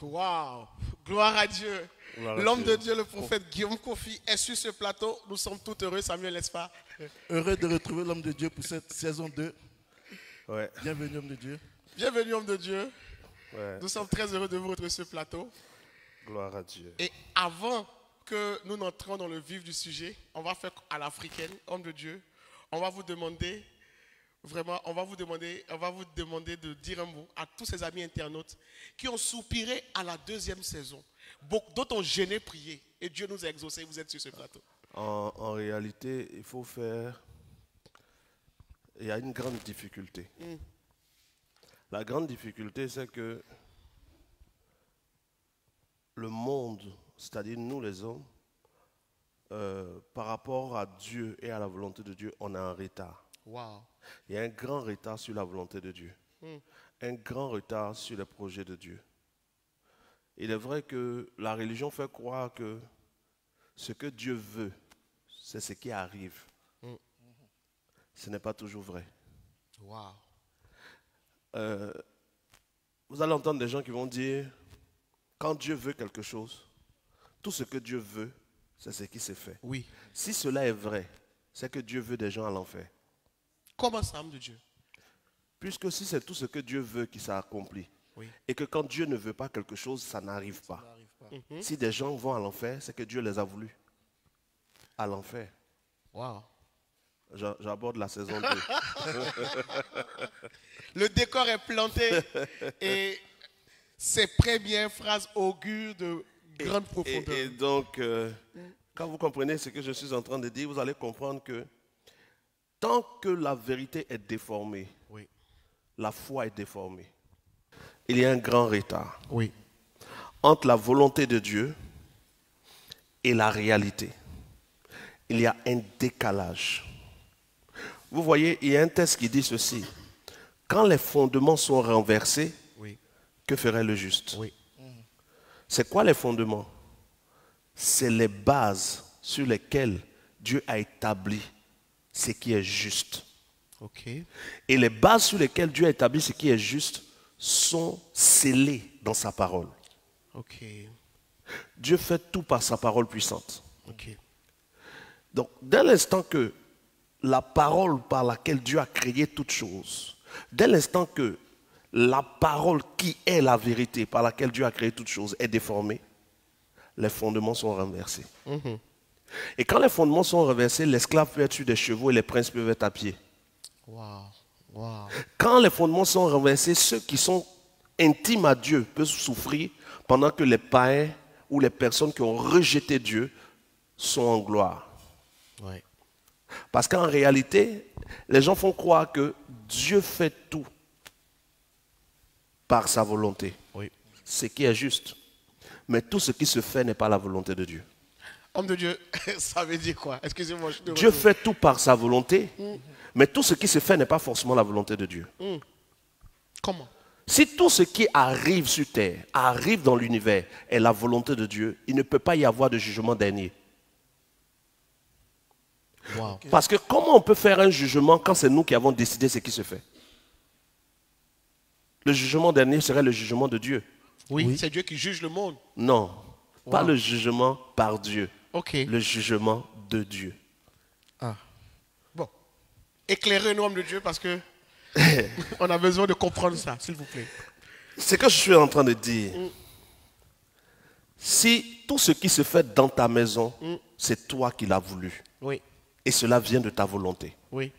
Waouh! Gloire à Dieu. Gloire à L'homme Dieu. de Dieu, le prophète Guillaume Kofi, est sur ce plateau. Nous sommes tout heureux, Samuel, n'est-ce pas? Heureux de retrouver l'homme de Dieu pour cette saison 2. Ouais, Bienvenue, homme de Dieu. Bienvenue, homme de Dieu. ouais. Nous sommes très heureux de vous retrouver sur ce plateau. Gloire à Dieu. Et avant que nous n'entrions dans le vif du sujet, on va faire à l'africaine, homme de Dieu. On va vous demander, vraiment, on va vous demander de dire un mot à tous ces amis internautes qui ont soupiré à la deuxième saison. D'autres ont gêné prier. Et Dieu nous a exaucés, vous êtes sur ce plateau. En réalité, il faut faire... Il y a une grande difficulté. La grande difficulté, c'est que le monde, c'est-à-dire nous les hommes, par rapport à Dieu et à la volonté de Dieu, on a un retard. Waouh. Il y a un grand retard sur la volonté de Dieu. Un grand retard sur les projets de Dieu. Il est vrai que la religion fait croire que ce que Dieu veut, c'est ce qui arrive. Ce n'est pas toujours vrai. Waouh. Vous allez entendre des gens qui vont dire, quand Dieu veut quelque chose, tout ce que Dieu veut, c'est ce qui se fait. Oui. Si cela est vrai, c'est que Dieu veut des gens à l'enfer. Comment ça, homme de Dieu? Puisque si c'est tout ce que Dieu veut qui s'accomplit, Oui. et que quand Dieu ne veut pas quelque chose, ça n'arrive pas. Si des gens vont à l'enfer, c'est que Dieu les a voulu à l'enfer. Waouh. J'aborde la saison 2. Le décor est planté et ces premières phrases augurent de grande profondeur. Et donc, quand vous comprenez ce que je suis en train de dire, vous allez comprendre que tant que la vérité est déformée, Oui. la foi est déformée. Il y a un grand retard Oui. entre la volonté de Dieu et la réalité. Il y a un décalage. Vous voyez, il y a un texte qui dit ceci. Quand les fondements sont renversés, Oui. que ferait le juste? Oui. C'est quoi les fondements? C'est les bases sur lesquelles Dieu a établi ce qui est juste. Ok. Et les bases sur lesquelles Dieu a établi ce qui est juste sont scellées dans sa parole. Ok. Dieu fait tout par sa parole puissante. Ok. Donc, dès l'instant que la parole par laquelle Dieu a créé toutes choses, dès l'instant que la parole qui est la vérité par laquelle Dieu a créé toutes choses est déformée, les fondements sont renversés. Et quand les fondements sont renversés, l'esclave peut être sur des chevaux et les princes peuvent être à pied. Waouh. Waouh. Quand les fondements sont renversés, ceux qui sont intimes à Dieu peuvent souffrir pendant que les païens ou les personnes qui ont rejeté Dieu sont en gloire. Oui. Parce qu'en réalité, les gens font croire que Dieu fait tout par sa volonté. Oui. Ce qui est juste. Mais tout ce qui se fait n'est pas la volonté de Dieu. Homme de Dieu, ça veut dire quoi? Excusez-moi, je te Dieu retourne. fait tout par sa volonté, mais tout ce qui se fait n'est pas forcément la volonté de Dieu. Comment? Si tout ce qui arrive sur terre, arrive dans l'univers, est la volonté de Dieu, il ne peut pas y avoir de jugement dernier. Waouh. Parce que comment on peut faire un jugement quand c'est nous qui avons décidé ce qui se fait? Le jugement dernier serait le jugement de Dieu. Oui, c'est Dieu qui juge le monde. Non, pas Wow. le jugement par Dieu, Ok. le jugement de Dieu. Ah. Bon. Éclairez-nous, homme de Dieu, parce que on a besoin de comprendre ça, s'il vous plaît. Ce que je suis en train de dire, si tout ce qui se fait dans ta maison, c'est toi qui l'as voulu, Oui. et cela vient de ta volonté, Oui.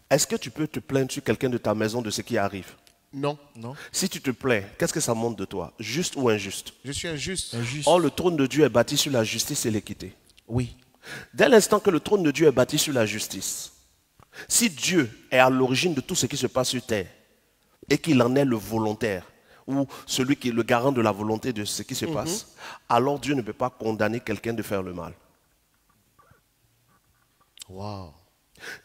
est-ce que tu peux te plaindre sur quelqu'un de ta maison de ce qui arrive? Non. Non. Si tu te plains, qu'est-ce que ça montre de toi? Juste ou injuste? Je suis injuste. Or, le trône de Dieu est bâti sur la justice et l'équité. Oui. Dès l'instant que le trône de Dieu est bâti sur la justice, si Dieu est à l'origine de tout ce qui se passe sur terre et qu'il en est le volontaire ou celui qui est le garant de la volonté de ce qui se passe, alors Dieu ne peut pas condamner quelqu'un de faire le mal. Wow.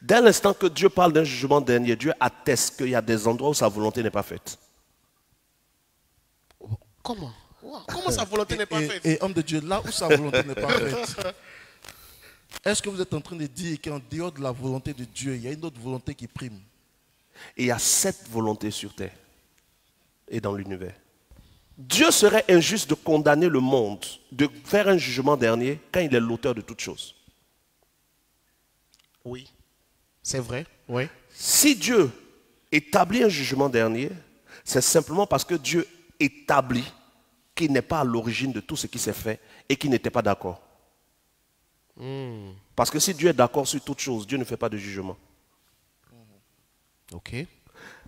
Dès l'instant que Dieu parle d'un jugement dernier, Dieu atteste qu'il y a des endroits où sa volonté n'est pas faite. Comment? Wow. Comment sa volonté n'est pas faite? Et homme de Dieu, là où sa volonté n'est pas faite, est-ce que vous êtes en train de dire qu'en dehors de la volonté de Dieu, il y a une autre volonté qui prime? Et il y a 7 volontés sur terre et dans l'univers. Dieu serait injuste de condamner le monde, de faire un jugement dernier quand il est l'auteur de toutes choses. Oui. C'est vrai. Oui. Si Dieu établit un jugement dernier, c'est simplement parce que Dieu établit qu'il n'est pas à l'origine de tout ce qui s'est fait et qu'il n'était pas d'accord. Parce que si Dieu est d'accord sur toute chose, Dieu ne fait pas de jugement. Ok.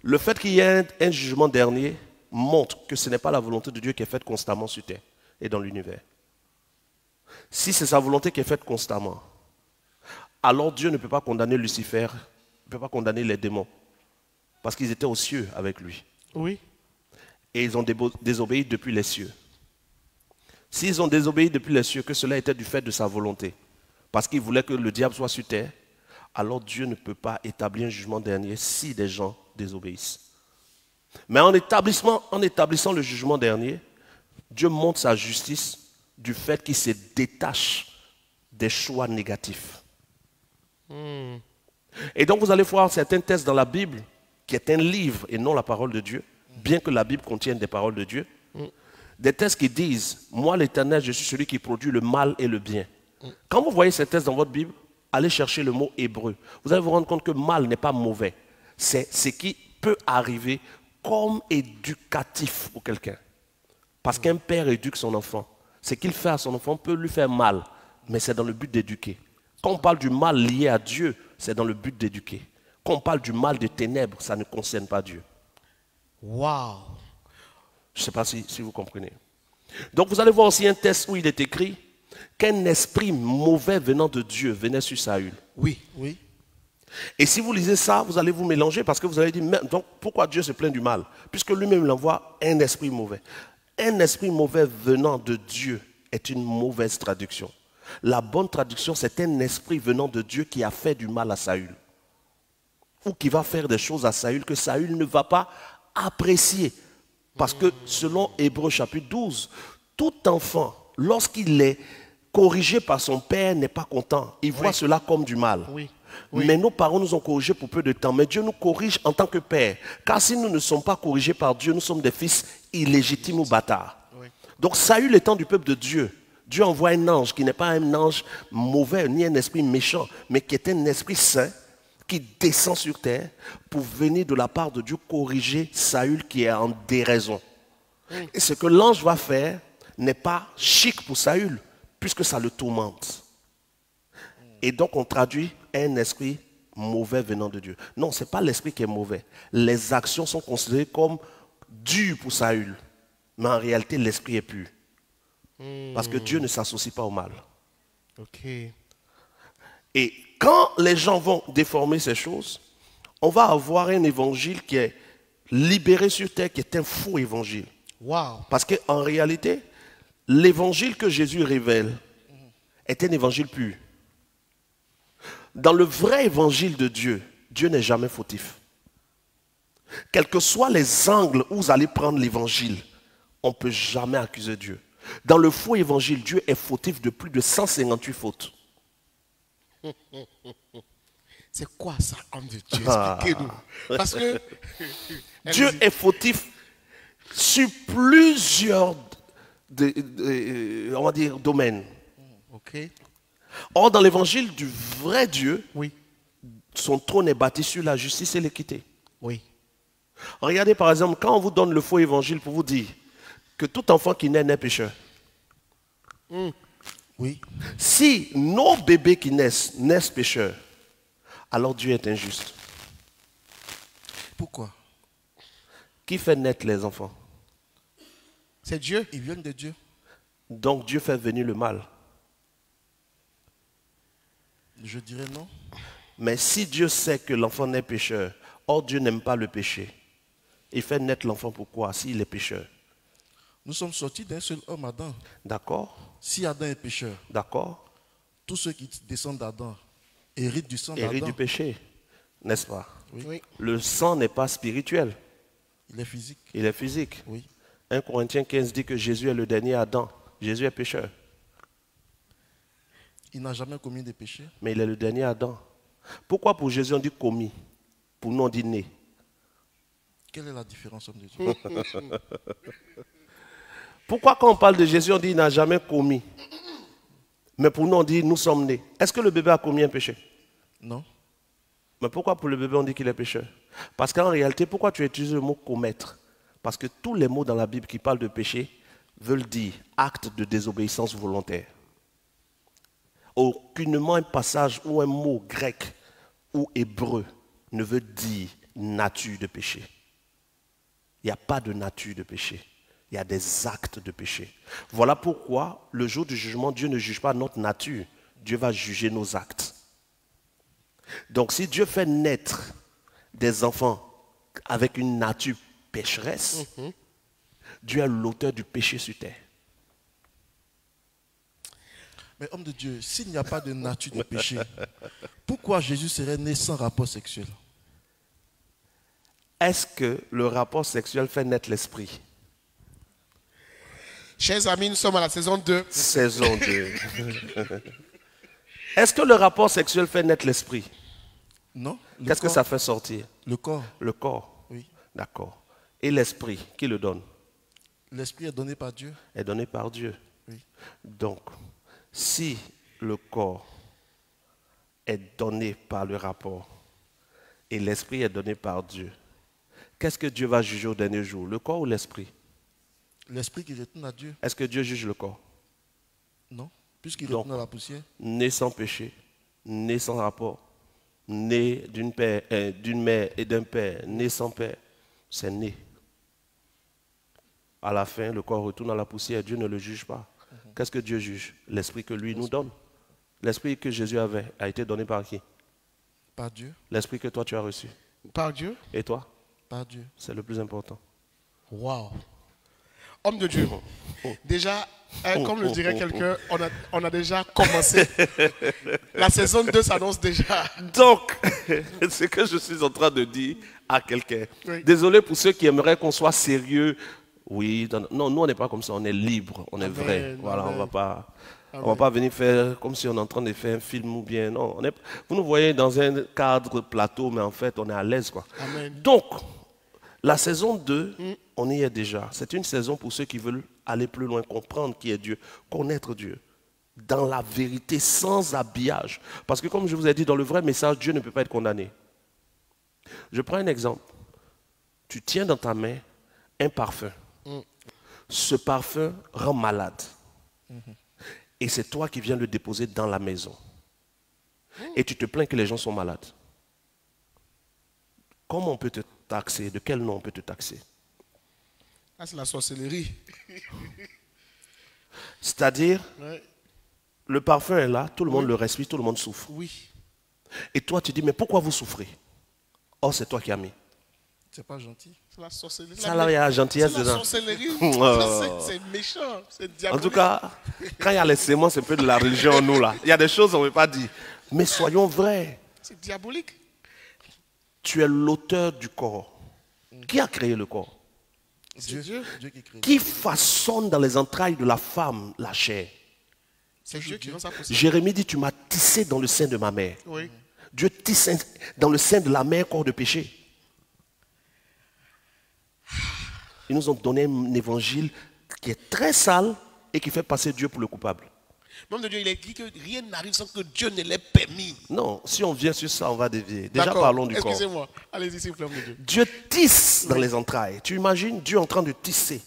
Le fait qu'il y ait un jugement dernier montre que ce n'est pas la volonté de Dieu qui est faite constamment sur terre et dans l'univers. Si c'est sa volonté qui est faite constamment, alors Dieu ne peut pas condamner Lucifer, ne peut pas condamner les démons, parce qu'ils étaient aux cieux avec lui. Oui. Et ils ont désobéi depuis les cieux. S'ils ont désobéi depuis les cieux, que cela était du fait de sa volonté, parce qu'il voulait que le diable soit sur terre, alors Dieu ne peut pas établir un jugement dernier si des gens désobéissent. Mais en établissant le jugement dernier, Dieu montre sa justice du fait qu'il se détache des choix négatifs. Et donc vous allez voir certains textes dans la Bible, qui est un livre et non la parole de Dieu, bien que la Bible contienne des paroles de Dieu, des textes qui disent, moi l'Éternel, je suis celui qui produit le mal et le bien. Quand vous voyez ces textes dans votre Bible, allez chercher le mot hébreu. Vous allez vous rendre compte que mal n'est pas mauvais. C'est ce qui peut arriver comme éducatif pour quelqu'un. Parce qu'un père éduque son enfant. Ce qu'il fait à son enfant peut lui faire mal, mais c'est dans le but d'éduquer. Quand on parle du mal lié à Dieu, c'est dans le but d'éduquer. Quand on parle du mal des ténèbres, ça ne concerne pas Dieu. Waouh. Je ne sais pas si vous comprenez. Donc vous allez voir aussi un texte où il est écrit qu'un esprit mauvais venant de Dieu venait sur Saül. Oui. Oui. Et si vous lisez ça, vous allez vous mélanger parce que vous allez dire, mais donc pourquoi Dieu se plaint du mal? Puisque lui-même l'envoie un esprit mauvais. Un esprit mauvais venant de Dieu est une mauvaise traduction. La bonne traduction, c'est un esprit venant de Dieu qui a fait du mal à Saül. Ou qui va faire des choses à Saül que Saül ne va pas apprécier. Parce que selon Hébreux chapitre 12, tout enfant, lorsqu'il est corrigé par son père, n'est pas content. Il voit cela comme du mal. Oui. Mais nos parents nous ont corrigés pour peu de temps. Mais Dieu nous corrige en tant que père. Car si nous ne sommes pas corrigés par Dieu, nous sommes des fils illégitimes ou bâtards. Oui. Donc Saül étant du peuple de Dieu, Dieu envoie un ange qui n'est pas un ange mauvais ni un esprit méchant, mais qui est un esprit saint qui descend sur terre pour venir de la part de Dieu corriger Saül qui est en déraison. Et ce que l'ange va faire n'est pas chic pour Saül, puisque ça le tourmente. Et donc on traduit un esprit mauvais venant de Dieu. Non, ce n'est pas l'esprit qui est mauvais. Les actions sont considérées comme dures pour Saül. Mais en réalité, l'esprit est pur. Parce que Dieu ne s'associe pas au mal. Ok. Et quand les gens vont déformer ces choses, on va avoir un évangile qui est libéré sur terre, qui est un faux évangile. Waouh. Parce qu'en réalité, l'évangile que Jésus révèle est un évangile pur. Dans le vrai évangile de Dieu, Dieu n'est jamais fautif. Quels que soient les angles où vous allez prendre l'évangile, on ne peut jamais accuser Dieu. Dans le faux évangile, Dieu est fautif de plus de 158 fautes. C'est quoi ça, homme de Dieu? Expliquez-nous. Parce que Dieu est fautif sur plusieurs on va dire, domaines. Ok. Or, dans l'évangile du vrai Dieu, Oui. son trône est bâti sur la justice et l'équité. Oui. Regardez par exemple, quand on vous donne le faux évangile pour vous dire que tout enfant qui naît pécheur. Oui. Si nos bébés qui naissent pécheurs, alors Dieu est injuste. Pourquoi? Qui fait naître les enfants? C'est Dieu. Ils viennent de Dieu. Donc Dieu fait venir le mal. Je dirais non. Mais si Dieu sait que l'enfant naît pécheur, or Dieu n'aime pas le péché, il fait naître l'enfant pourquoi? S'il est pécheur. Nous sommes sortis d'un seul homme, Adam. D'accord? Si Adam est pécheur, D'accord? tous ceux qui descendent d'Adam héritent du sang Hérite d'Adam. du péché, n'est-ce pas? Oui. Le sang n'est pas spirituel, Il est physique. il est physique. Oui. 1 Corinthiens 15 dit que Jésus est le dernier Adam. Jésus est pécheur, Il n'a jamais commis de péché. mais il est le dernier Adam. Pourquoi pour Jésus on dit commis? Pour nous on dit né. Quelle est la différence, homme de Dieu? Pourquoi quand on parle de Jésus, on dit il n'a jamais commis? Mais pour nous, on dit nous sommes nés. Est-ce que le bébé a commis un péché? Non. Mais pourquoi pour le bébé, on dit qu'il est pécheur? Parce qu'en réalité, pourquoi tu utilises le mot commettre? Parce que tous les mots dans la Bible qui parlent de péché veulent dire acte de désobéissance volontaire. Aucunement un passage ou un mot grec ou hébreu ne veut dire nature de péché. Il n'y a pas de nature de péché. Il y a des actes de péché. Voilà pourquoi le jour du jugement, Dieu ne juge pas notre nature. Dieu va juger nos actes. Donc si Dieu fait naître des enfants avec une nature pécheresse, Dieu est l'auteur du péché sur terre. Mais homme de Dieu, s'il n'y a pas de nature de péché, pourquoi Jésus serait né sans rapport sexuel? Est-ce que le rapport sexuel fait naître l'esprit? Chers amis, nous sommes à la saison 2. Saison 2. Est-ce que le rapport sexuel fait naître l'esprit? Non. Qu'est-ce que ça fait sortir? Le corps. Le corps. Oui. D'accord. Et l'esprit, qui le donne? L'esprit est donné par Dieu. Est donné par Dieu. Oui. Donc, si le corps est donné par le rapport et l'esprit est donné par Dieu, qu'est-ce que Dieu va juger au dernier jour? Le corps ou l'esprit? L'esprit qui retourne à Dieu. Est-ce que Dieu juge le corps? Non. Puisqu'il Donc, retourne à la poussière. Né sans péché, né sans rapport, né d'une mère et d'un père, né sans père, c'est né. À la fin, le corps retourne à la poussière, Dieu ne le juge pas. Qu'est-ce que Dieu juge? L'esprit que lui nous donne. L'esprit que Jésus avait a été donné par qui? Par Dieu. L'esprit que toi tu as reçu. Par Dieu. Et toi? Par Dieu. C'est le plus important. Wow. Homme de Dieu. Déjà, comme le dirait quelqu'un, on a déjà commencé. La saison 2 s'annonce déjà. Donc, ce que je suis en train de dire à quelqu'un. Oui. Désolé pour ceux qui aimeraient qu'on soit sérieux. Oui, non, nous on n'est pas comme ça, on est libre, on est Amen, vrai. Voilà, amen. on va pas venir faire comme si on est en train de faire un film ou bien. Non, vous nous voyez dans un cadre plateau, mais en fait on est à l'aise, quoi. Amen. Donc, la saison 2, on y est déjà. C'est une saison pour ceux qui veulent aller plus loin, comprendre qui est Dieu, connaître Dieu. Dans la vérité, sans habillage. Parce que comme je vous ai dit, dans le vrai message, Dieu ne peut pas être condamné. Je prends un exemple. Tu tiens dans ta main un parfum. Ce parfum rend malade. Et c'est toi qui viens le déposer dans la maison. Et tu te plains que les gens sont malades. Comment on peut te taxer? De quel nom on peut te taxer? Ah, c'est la sorcellerie. C'est-à-dire, Ouais. le parfum est là, tout le monde le respire, tout le monde souffre. Oui. Et toi, tu dis, mais pourquoi vous souffrez? Oh, c'est toi qui as mis. C'est pas gentil. C'est la sorcellerie. Ça, là, il y a la gentillesse C'est la dedans. sorcellerie. Oh. C'est méchant. C'est En diabolique. tout cas, quand il y a les séments, c'est un peu de la religion en nous, là. Il y a des choses qu'on ne veut pas dire. Mais soyons vrais. C'est diabolique. Tu es l'auteur du corps. Qui a créé le corps? Dieu. Dieu qui crée. Qui façonne dans les entrailles de la femme la chair? C'est Dieu qui rend ça possible. Jérémie dit, tu m'as tissé dans le sein de ma mère. Oui. Dieu tisse dans le sein de la mère corps de péché. Ils nous ont donné un évangile qui est très sale et qui fait passer Dieu pour le coupable. L'homme de Dieu, il a dit que rien n'arrive sans que Dieu ne l'ait permis. Non, si on vient sur ça, on va dévier. Déjà, D'accord. parlons du corps. Excusez-moi. Allez-y, s'il vous plaît, homme de Dieu. Dieu tisse dans les entrailles. Tu imagines Dieu en train de tisser.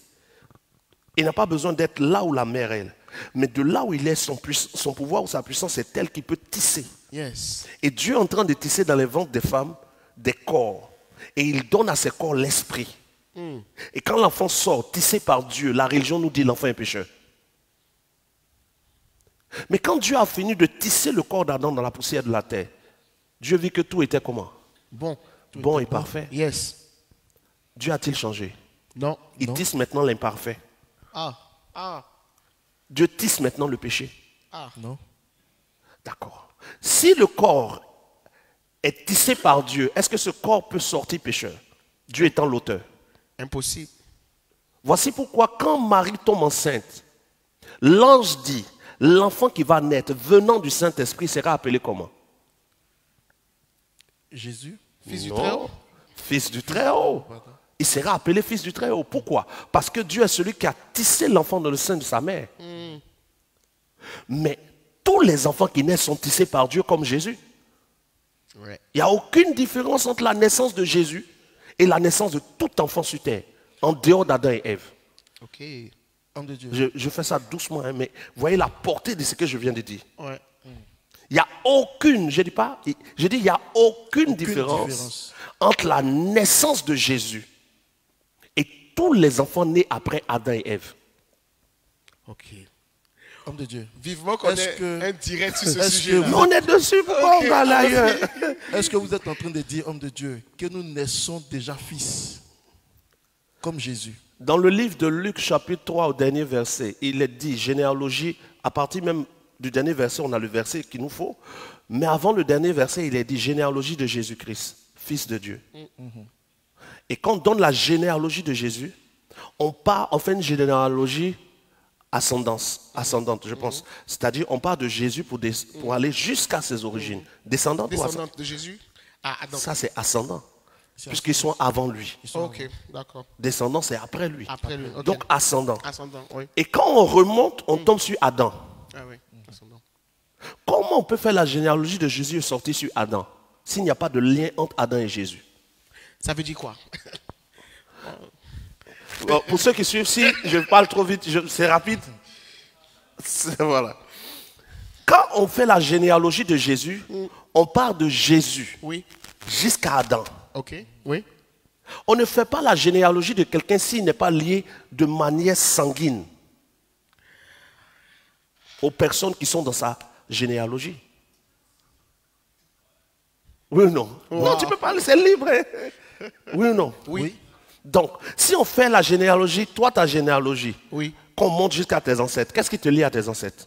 Il n'a pas besoin d'être là où la mère est. Mais de là où il est, son pouvoir ou sa puissance, c'est elle qui peut tisser. Yes. Et Dieu est en train de tisser dans les ventres des femmes des corps. Et il donne à ces corps l'esprit. Et quand l'enfant sort, tissé par Dieu, la religion nous dit l'enfant est pécheur. Mais quand Dieu a fini de tisser le corps d'Adam dans la poussière de la terre, Dieu vit que tout était comment? Bon. Bon et parfait. Yes. Dieu a-t-il changé? Non. Il tisse maintenant l'imparfait. Ah. Dieu tisse maintenant le péché. Non. D'accord. Si le corps est tissé par Dieu, est-ce que ce corps peut sortir pécheur? Dieu étant l'auteur. Impossible. Voici pourquoi quand Marie tombe enceinte, l'ange dit, l'enfant qui va naître venant du Saint-Esprit sera appelé comment? Jésus. Fils du Non. Très-Haut. Fils du Très-Haut. il sera appelé fils du Très-Haut. Pourquoi? Parce que Dieu est celui qui a tissé l'enfant dans le sein de sa mère. Mais tous les enfants qui naissent sont tissés par Dieu comme Jésus. Ouais. Il n'y a aucune différence entre la naissance de Jésus et la naissance de tout enfant sur terre, en dehors d'Adam et Ève. Ok. Homme de Dieu. Je fais ça doucement, hein, mais voyez la portée de ce que je viens de dire. Ouais. Il n'y a aucune, je dis pas, je dis il n'y a aucune différence différence. entre la naissance de Jésus et tous les enfants nés après Adam et Ève. Ok. Homme de Dieu. Vivement qu'on Est-ce ait que- un direct sur ce est-ce sujet-là. que Mais on est dessus, pourquoi on va aller ailleurs? Est-ce que vous êtes en train de dire, homme de Dieu, que nous naissons déjà fils, comme Jésus? Dans le livre de Luc, chapitre 3, au dernier verset, il est dit, généalogie, à partir même du dernier verset, on a le verset qu'il nous faut, mais avant le dernier verset, il est dit, généalogie de Jésus-Christ, fils de Dieu. Et quand on donne la généalogie de Jésus, on fait une généalogie ascendante, je pense. C'est-à-dire, on part de Jésus pour aller jusqu'à ses origines. Descendante ou ascendante? Descendante de Jésus à Adam. Ça, c'est ascendant, puisqu'ils sont avant lui. Ok, d'accord. Descendant, c'est après lui. Après lui. ok. Donc, ascendant. Ascendant, oui. Et quand on remonte, on tombe sur Adam. Ah oui, ascendant. Comment on peut faire la généalogie de Jésus et sortir sur Adam s'il n'y a pas de lien entre Adam et Jésus? Ça veut dire quoi? Bon, pour ceux qui suivent, si je parle trop vite, c'est rapide. Voilà. Quand on fait la généalogie de Jésus, on part de Jésus Oui. jusqu'à Adam. Ok. Oui. On ne fait pas la généalogie de quelqu'un s'il n'est pas lié de manière sanguine aux personnes qui sont dans sa généalogie. Oui ou non? Non, tu peux parler, c'est libre. Hein. Oui ou non? Oui. Donc, si on fait la généalogie, toi ta généalogie, Oui. qu'on monte jusqu'à tes ancêtres, qu'est-ce qui te lie à tes ancêtres?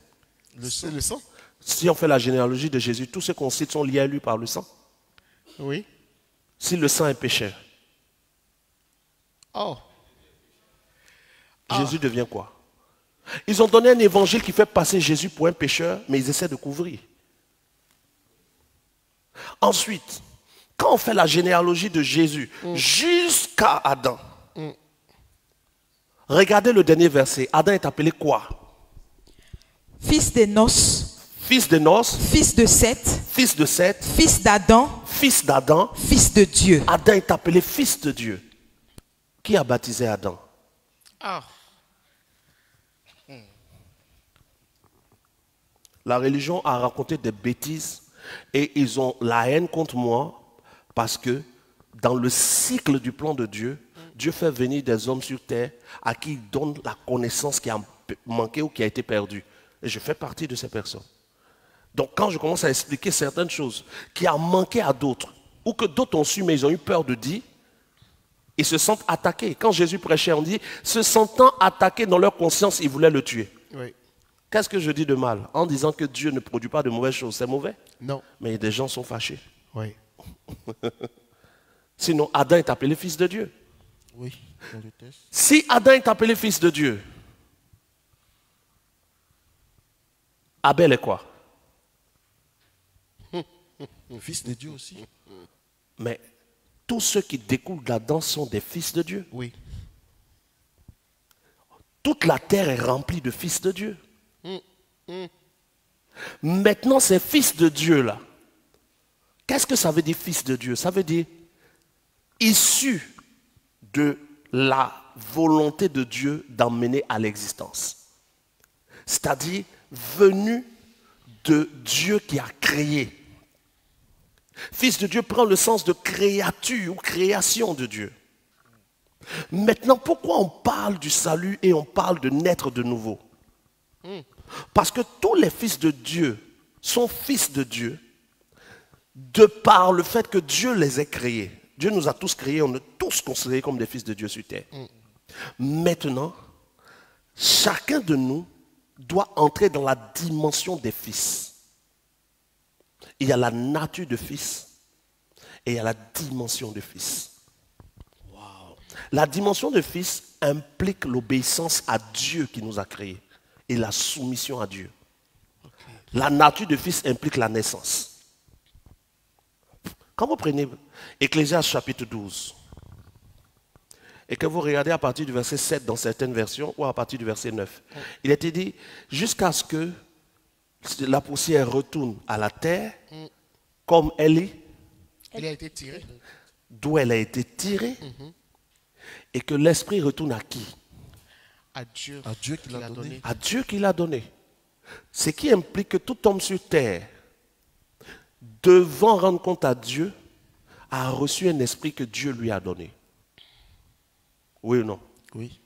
C'est le sang? Si on fait la généalogie de Jésus, tous ceux qu'on cite sont liés à lui par le sang. Oui. Si le sang est pécheur, Oh. Jésus devient quoi? Ils ont donné un évangile qui fait passer Jésus pour un pécheur, mais ils essaient de couvrir. Ensuite, quand on fait la généalogie de Jésus jusqu'à Adam, regardez le dernier verset. Adam est appelé quoi? Fils d'Enos, Fils de Nos, fils de Seth, fils de Seth, fils d'Adam, fils d'Adam. fils de Dieu. Adam est appelé fils de Dieu. Qui a baptisé Adam? Ah. La religion a raconté des bêtises et ils ont la haine contre moi parce que dans le cycle du plan de Dieu, Dieu fait venir des hommes sur terre à qui il donne la connaissance qui a manqué ou qui a été perdue. Et je fais partie de ces personnes. Donc quand je commence à expliquer certaines choses qui ont manqué à d'autres, ou que d'autres ont su mais ils ont eu peur de dire, ils se sentent attaqués. Quand Jésus prêchait, on dit, se sentant attaqués dans leur conscience, ils voulaient le tuer. Oui. Qu'est-ce que je dis de mal? En disant que Dieu ne produit pas de mauvaises choses, c'est mauvais. Non. Mais des gens sont fâchés. Oui. Sinon, Adam est appelé fils de Dieu. Oui, dans le texte. Si Adam est appelé fils de Dieu, Abel est quoi? Fils de Dieu aussi. Mais tous ceux qui découlent d'Adam sont des fils de Dieu. Oui. Toute la terre est remplie de fils de Dieu. Maintenant, ces fils de Dieu-là, qu'est-ce que ça veut dire fils de Dieu? Ça veut dire issu de la volonté de Dieu d'emmener à l'existence. C'est-à-dire venu de Dieu qui a créé. Fils de Dieu prend le sens de créature ou création de Dieu. Maintenant, pourquoi on parle du salut et on parle de naître de nouveau? Parce que tous les fils de Dieu sont fils de Dieu de par le fait que Dieu les ait créés. Dieu nous a tous créés, on est tous considérés comme des fils de Dieu sur terre. Maintenant, chacun de nous doit entrer dans la dimension des fils. Il y a la nature de fils et il y a la dimension de fils. La dimension de fils implique l'obéissance à Dieu qui nous a créés et la soumission à Dieu. La nature de fils implique la naissance. Quand vous prenez Ecclésiaste chapitre 12, et que vous regardez à partir du verset 7 dans certaines versions ou à partir du verset 9. Il était dit, jusqu'à ce que la poussière retourne à la terre, comme elle est, Il a été tiré. d'où elle a été tirée, et que l'esprit retourne à qui? À Dieu. À Dieu qui l'a donné. À Dieu qui l'a donné. Ce qui implique que tout homme sur terre, devant rendre compte à Dieu, a reçu un esprit que Dieu lui a donné. Oui ou non? Oui.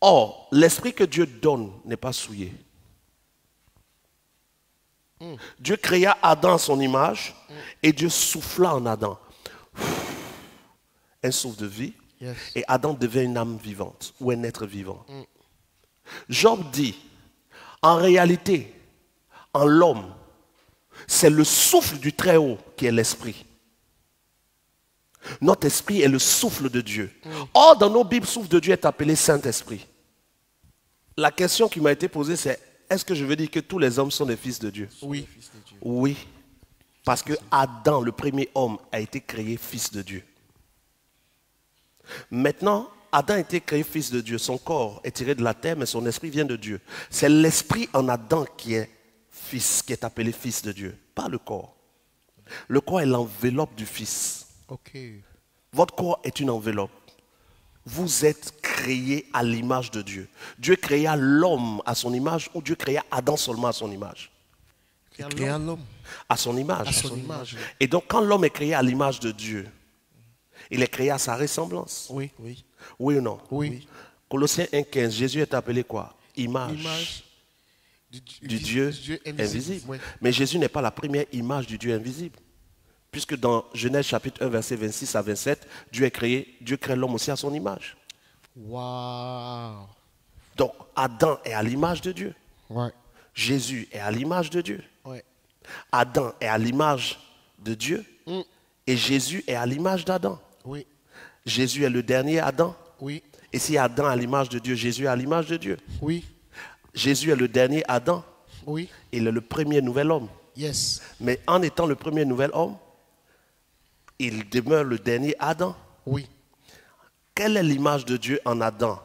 Or, l'esprit que Dieu donne n'est pas souillé. Dieu créa Adam à son image et Dieu souffla en Adam un souffle de vie Yes. et Adam devient une âme vivante ou un être vivant. Job dit, en réalité, en l'homme, c'est le souffle du Très-Haut qui est l'esprit. Notre esprit est le souffle de Dieu. Or, dans nos Bibles, souffle de Dieu est appelé Saint-Esprit. La question qui m'a été posée, c'est, est-ce que je veux dire que tous les hommes sont des fils de Dieu? Oui. Oui. Parce que Adam, le premier homme, a été créé fils de Dieu. Maintenant, Adam a été créé fils de Dieu. Son corps est tiré de la terre, mais son esprit vient de Dieu. C'est l'esprit en Adam qui est fils, qui est appelé fils de Dieu, pas le corps. Le corps est l'enveloppe du fils. Ok. Votre corps est une enveloppe. Vous êtes créés à l'image de Dieu. Dieu créa l'homme à son image ou Dieu créa Adam seulement à son image? Créé à l'homme. À son image. À son image. Et donc quand l'homme est créé à l'image de Dieu, il est créé à sa ressemblance. Oui. Oui. Oui ou non? Oui. Colossiens 1,15, Jésus est appelé quoi? Image L'image du Dieu invisible. Oui. Mais Jésus n'est pas la première image du Dieu invisible. Puisque dans Genèse chapitre 1, verset 26 à 27, Dieu crée l'homme aussi à son image. Waouh. Donc Adam est à l'image de Dieu. Ouais. Jésus est à l'image de Dieu. Ouais. Adam est à l'image de Dieu. Et Jésus est à l'image d'Adam. Oui. Jésus est le dernier Adam. Oui. Et si Adam est à l'image de Dieu, Jésus est à l'image de Dieu. Oui. Jésus est le dernier Adam. Oui. Il est le premier nouvel homme. Yes. Mais en étant le premier nouvel homme, il demeure le dernier Adam. Oui. Quelle est l'image de Dieu en Adam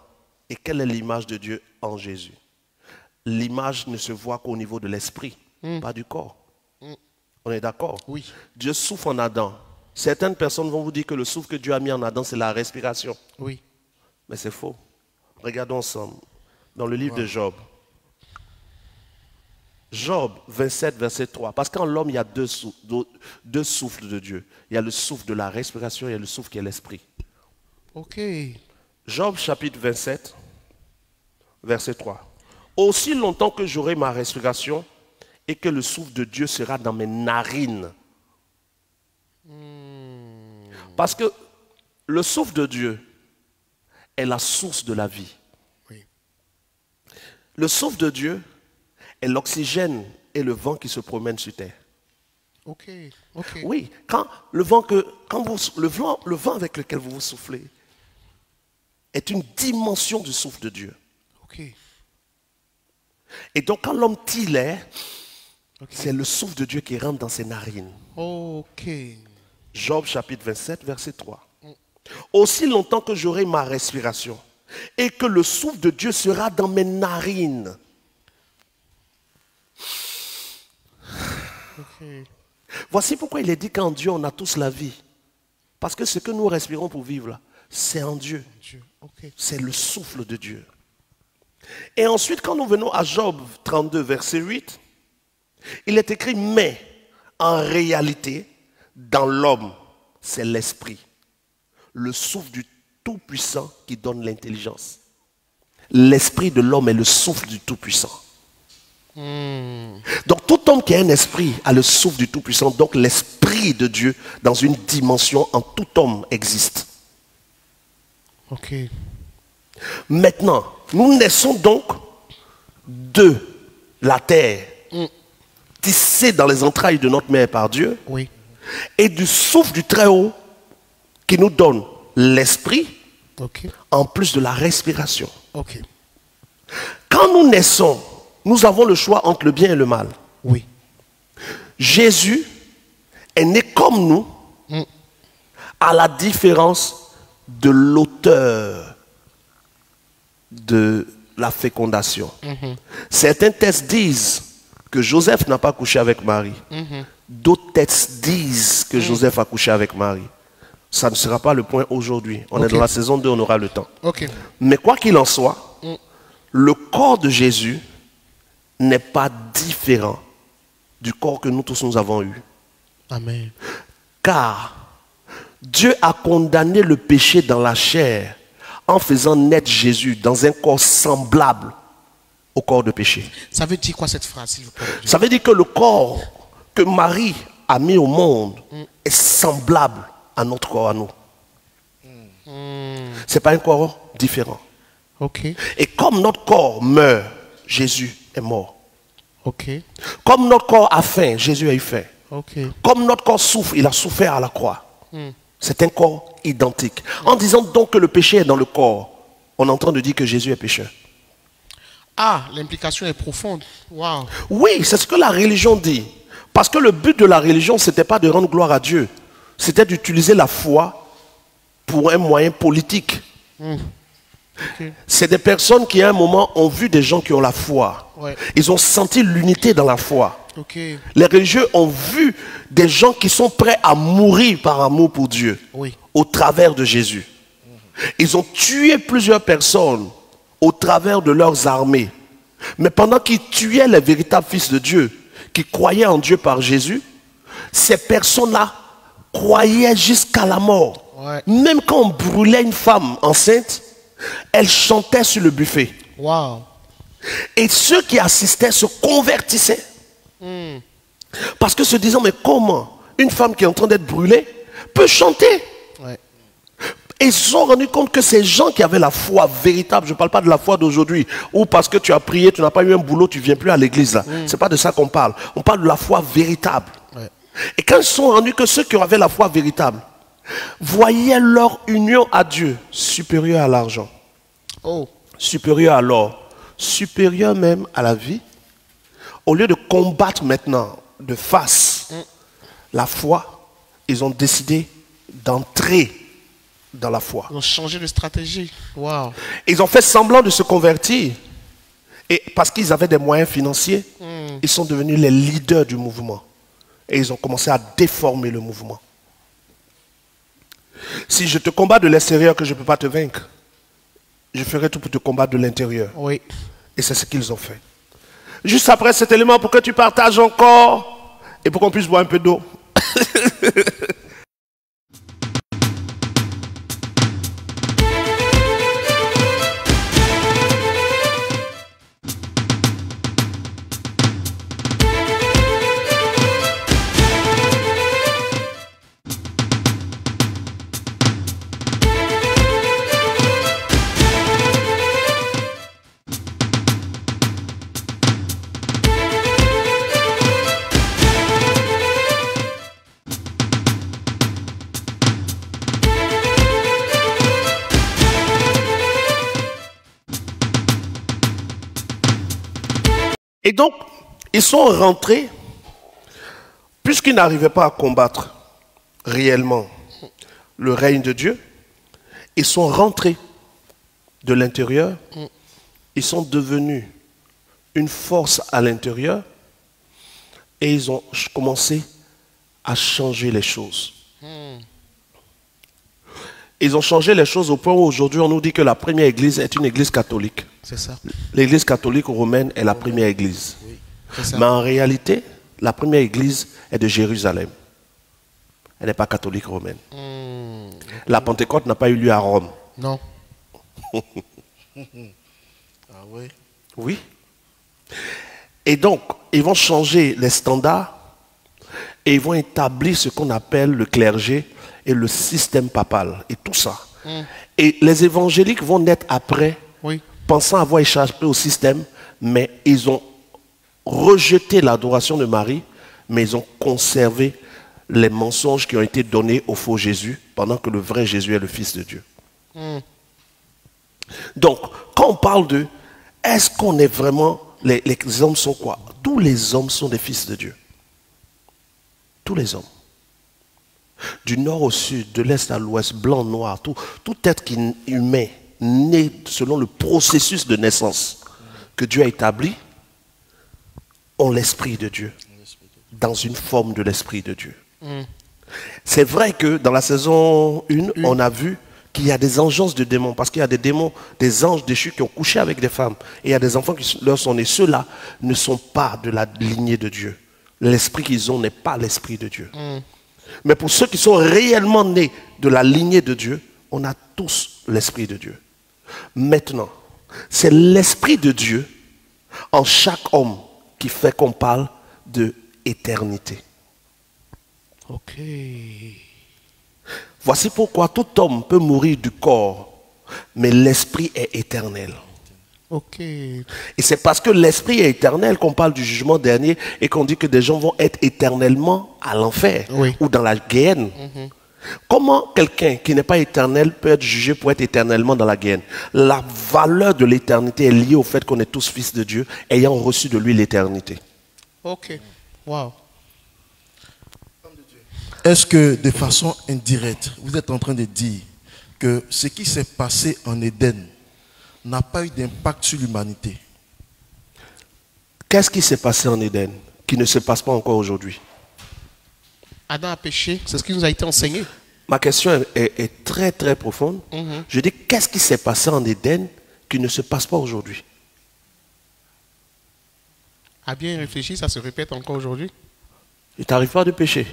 et quelle est l'image de Dieu en Jésus? L'image ne se voit qu'au niveau de l'esprit, pas du corps. On est d'accord? Oui. Dieu souffle en Adam. Certaines personnes vont vous dire que le souffle que Dieu a mis en Adam, c'est la respiration. Oui. Mais c'est faux. Regardons ensemble. Dans le livre de Job. Job 27, verset 3. Parce qu'en l'homme, il y a deux souffles de Dieu. Il y a le souffle de la respiration et il y a le souffle qui est l'esprit. Ok. Job chapitre 27, verset 3. Aussi longtemps que j'aurai ma respiration et que le souffle de Dieu sera dans mes narines. Parce que le souffle de Dieu est la source de la vie. Oui. Le souffle de Dieu est l'oxygène et le vent qui se promènent sur terre. Ok. Ok. Oui, quand le vent avec lequel vous vous soufflez est une dimension du souffle de Dieu. Ok. Et donc quand l'homme tire l'air, c'est le souffle de Dieu qui rentre dans ses narines. Ok. Job chapitre 27, verset 3. Aussi longtemps que j'aurai ma respiration et que le souffle de Dieu sera dans mes narines. Ok. Voici pourquoi il est dit qu'en Dieu on a tous la vie. Parce que ce que nous respirons pour vivre là, c'est en Dieu. Dieu. Ok. C'est le souffle de Dieu. Et ensuite, quand nous venons à Job 32, verset 8, il est écrit, mais en réalité, dans l'homme, c'est l'esprit, le souffle du Tout-Puissant qui donne l'intelligence. L'esprit de l'homme est le souffle du Tout-Puissant. Donc tout homme qui a un esprit a le souffle du Tout-Puissant. Donc l'esprit de Dieu dans une dimension en tout homme existe. Ok. Maintenant, nous naissons donc de la terre, tissée dans les entrailles de notre mère par Dieu, Oui. et du souffle du Très-Haut qui nous donne l'esprit Ok. en plus de la respiration. Ok. Quand nous naissons, nous avons le choix entre le bien et le mal. Oui. Jésus est né comme nous, à la différence de l'auteur de la fécondation. Certains textes disent que Joseph n'a pas couché avec Marie. D'autres textes disent que Joseph a couché avec Marie. Ça ne sera pas le point aujourd'hui. On est dans la saison 2, on aura le temps. Mais quoi qu'il en soit, le corps de Jésus n'est pas différent du corps que nous tous nous avons eu. Amen. Car Dieu a condamné le péché dans la chair en faisant naître Jésus dans un corps semblable au corps de péché. Ça veut dire quoi cette phrase, s'il vous plaît? Ça veut dire que le corps que Marie a mis au monde est semblable à notre corps, à nous. Ce n'est pas un corps différent. Et comme notre corps meurt, Jésus est mort. Comme notre corps a faim, Jésus a eu faim. Comme notre corps souffre, il a souffert à la croix. C'est un corps identique. En disant donc que le péché est dans le corps, on est en train de dire que Jésus est pécheur. Ah, l'implication est profonde. Wow. Oui, c'est ce que la religion dit. Parce que le but de la religion, ce n'était pas de rendre gloire à Dieu. C'était d'utiliser la foi pour un moyen politique. C'est des personnes qui à un moment ont vu des gens qui ont la foi. Ils ont senti l'unité dans la foi. Les religieux ont vu des gens qui sont prêts à mourir par amour pour Dieu au travers de Jésus. Ils ont tué plusieurs personnes au travers de leurs armées. Mais pendant qu'ils tuaient les véritables fils de Dieu, qui croyaient en Dieu par Jésus, ces personnes-là croyaient jusqu'à la mort. Même quand on brûlait une femme enceinte, elle chantait sur le buffet. Et ceux qui assistaient se convertissaient. Parce que se disant, mais comment une femme qui est en train d'être brûlée peut chanter? Et ils se sont rendus compte que ces gens qui avaient la foi véritable, je ne parle pas de la foi d'aujourd'hui, ou parce que tu as prié, tu n'as pas eu un boulot, tu ne viens plus à l'église. Ce n'est pas de ça qu'on parle. On parle de la foi véritable. Et quand ils se sont rendus que ceux qui avaient la foi véritable voyaient leur union à Dieu supérieure à l'argent, supérieure à l'or, supérieure même à la vie, au lieu de combattre maintenant de face la foi, ils ont décidé d'entrer dans la foi. Ils ont changé de stratégie. Ils ont fait semblant de se convertir. Et parce qu'ils avaient des moyens financiers, ils sont devenus les leaders du mouvement. Et ils ont commencé à déformer le mouvement. Si je te combats de l'extérieur que je ne peux pas te vaincre, je ferai tout pour te combattre de l'intérieur. Et c'est ce qu'ils ont fait. Juste après cet élément, pour que tu partages encore et pour qu'on puisse boire un peu d'eau. Et donc, ils sont rentrés, puisqu'ils n'arrivaient pas à combattre réellement le règne de Dieu, ils sont rentrés de l'intérieur, ils sont devenus une force à l'intérieur et ils ont commencé à changer les choses. Ils ont changé les choses au point où aujourd'hui on nous dit que la première église est une église catholique. C'est ça. L'église catholique romaine est la première église. Mais en réalité, la première église est de Jérusalem. Elle n'est pas catholique romaine. La Pentecôte n'a pas eu lieu à Rome. Non. Oui. Et donc, ils vont changer les standards et ils vont établir ce qu'on appelle le clergé et le système papal et tout ça. Et les évangéliques vont naître après, pensant avoir échappé au système, mais ils ont rejeté l'adoration de Marie, mais ils ont conservé les mensonges qui ont été donnés au faux Jésus, pendant que le vrai Jésus est le Fils de Dieu. Donc, quand on parle de, est-ce qu'on est vraiment, les hommes sont quoi? Tous les hommes sont des fils de Dieu. Tous les hommes. Du nord au sud, de l'est à l'ouest, blanc, noir, tout être humain né selon le processus de naissance que Dieu a établi, ont l'Esprit de Dieu, dans une forme de l'Esprit de Dieu. C'est vrai que dans la saison 1, on a vu qu'il y a des engences de démons, parce qu'il y a des démons, des anges déchus qui ont couché avec des femmes, et il y a des enfants qui leur sont nés. Ceux-là ne sont pas de la lignée de Dieu. L'esprit qu'ils ont n'est pas l'Esprit de Dieu. Mais pour ceux qui sont réellement nés de la lignée de Dieu, on a tous l'Esprit de Dieu. Maintenant, c'est l'Esprit de Dieu en chaque homme qui fait qu'on parle de éternité. Ok. Voici pourquoi tout homme peut mourir du corps, mais l'esprit est éternel. Ok. Et c'est parce que l'esprit est éternel qu'on parle du jugement dernier et qu'on dit que des gens vont être éternellement à l'enfer ou dans la guéhenne. Comment quelqu'un qui n'est pas éternel peut être jugé pour être éternellement dans la guéhenne? La valeur de l'éternité est liée au fait qu'on est tous fils de Dieu, ayant reçu de lui l'éternité. Ok. Wow. Est-ce que de façon indirecte, vous êtes en train de dire que ce qui s'est passé en Éden n'a pas eu d'impact sur l'humanité? Qu'est-ce qui s'est passé en Éden qui ne se passe pas encore aujourd'hui? Adam a péché, c'est ce qui nous a été enseigné. Ma question est très très profonde. Je dis, qu'est-ce qui s'est passé en Éden qui ne se passe pas aujourd'hui? À bien réfléchir, ça se répète encore aujourd'hui. Il ne t'arrive pas de pécher?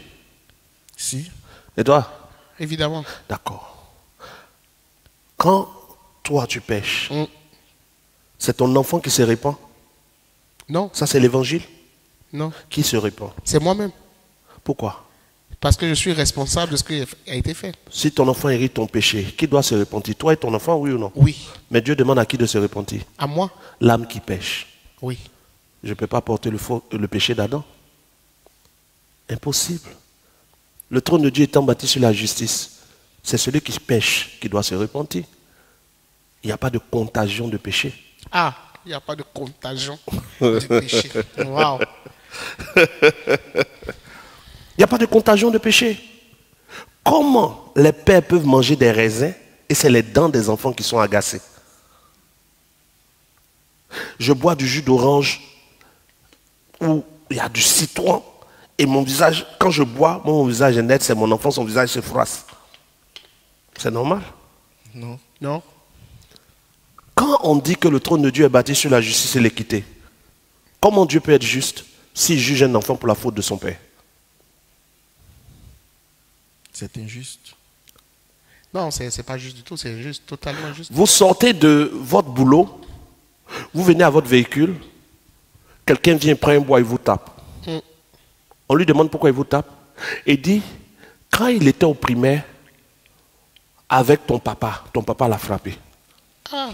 Si. Et toi? Évidemment. D'accord. Quand toi tu pêches, c'est ton enfant qui se répand? Non. Ça c'est l'évangile? Non. Qui se répand? C'est moi-même. Pourquoi? Parce que je suis responsable de ce qui a été fait. Si ton enfant hérite ton péché, qui doit se repentir? Toi et ton enfant, oui ou non? Oui. Mais Dieu demande à qui de se repentir? À moi? L'âme qui pêche. Oui. Je ne peux pas porter le péché d'Adam. Impossible. Le trône de Dieu étant bâti sur la justice, c'est celui qui pêche qui doit se repentir. Il n'y a pas de contagion de péché. Ah, il n'y a pas de contagion du péché. Wow. Il n'y a pas de contagion de péché. Comment les pères peuvent manger des raisins et c'est les dents des enfants qui sont agacées? Je bois du jus d'orange où il y a du citron et mon visage, quand je bois, mon visage est net, c'est mon enfant, son visage se froisse. C'est normal? Non. Non. Quand on dit que le trône de Dieu est bâti sur la justice et l'équité, comment Dieu peut être juste s'il juge un enfant pour la faute de son père? C'est injuste. Non, c'est pas juste du tout, c'est juste, totalement injuste. Vous sortez de votre boulot, vous venez à votre véhicule, quelqu'un vient prendre un bois et vous tape. On lui demande pourquoi il vous tape. Et dit, quand il était au primaire, avec ton papa l'a frappé. Ah,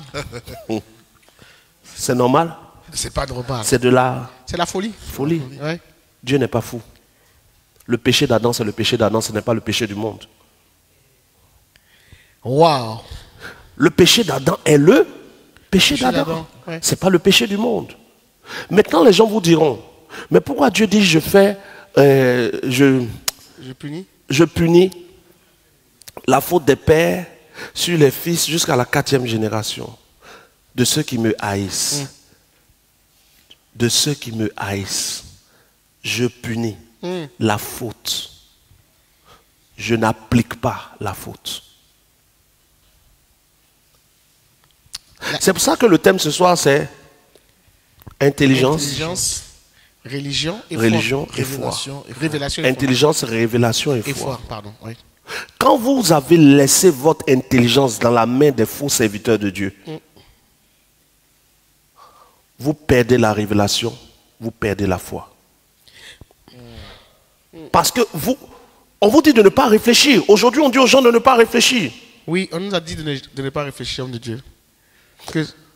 C'est normal? c'est pas normal. C'est de la C'est la folie. folie. Ouais. Dieu n'est pas fou. Le péché d'Adam, c'est le péché d'Adam, ce n'est pas le péché du monde. Wow. Le péché d'Adam est le péché Péché d'Adam. d'Adam, ouais. Ce n'est pas le péché du monde. Maintenant, les gens vous diront, mais pourquoi Dieu dit je punis la faute des pères sur les fils jusqu'à la 4e génération de ceux qui me haïssent. De ceux qui me haïssent. Je punis la faute. Je n'applique pas la faute. C'est pour ça que le thème ce soir c'est intelligence, religion et religion foi. et foi. Révélation et foi. Intelligence, révélation et Et foi. foi, pardon. Oui. Quand vous avez laissé votre intelligence dans la main des faux serviteurs de Dieu, vous perdez la révélation, vous perdez la foi. Parce que on vous dit de ne pas réfléchir. Aujourd'hui, on dit aux gens de ne pas réfléchir. Oui, on nous a dit de ne pas réfléchir homme de Dieu.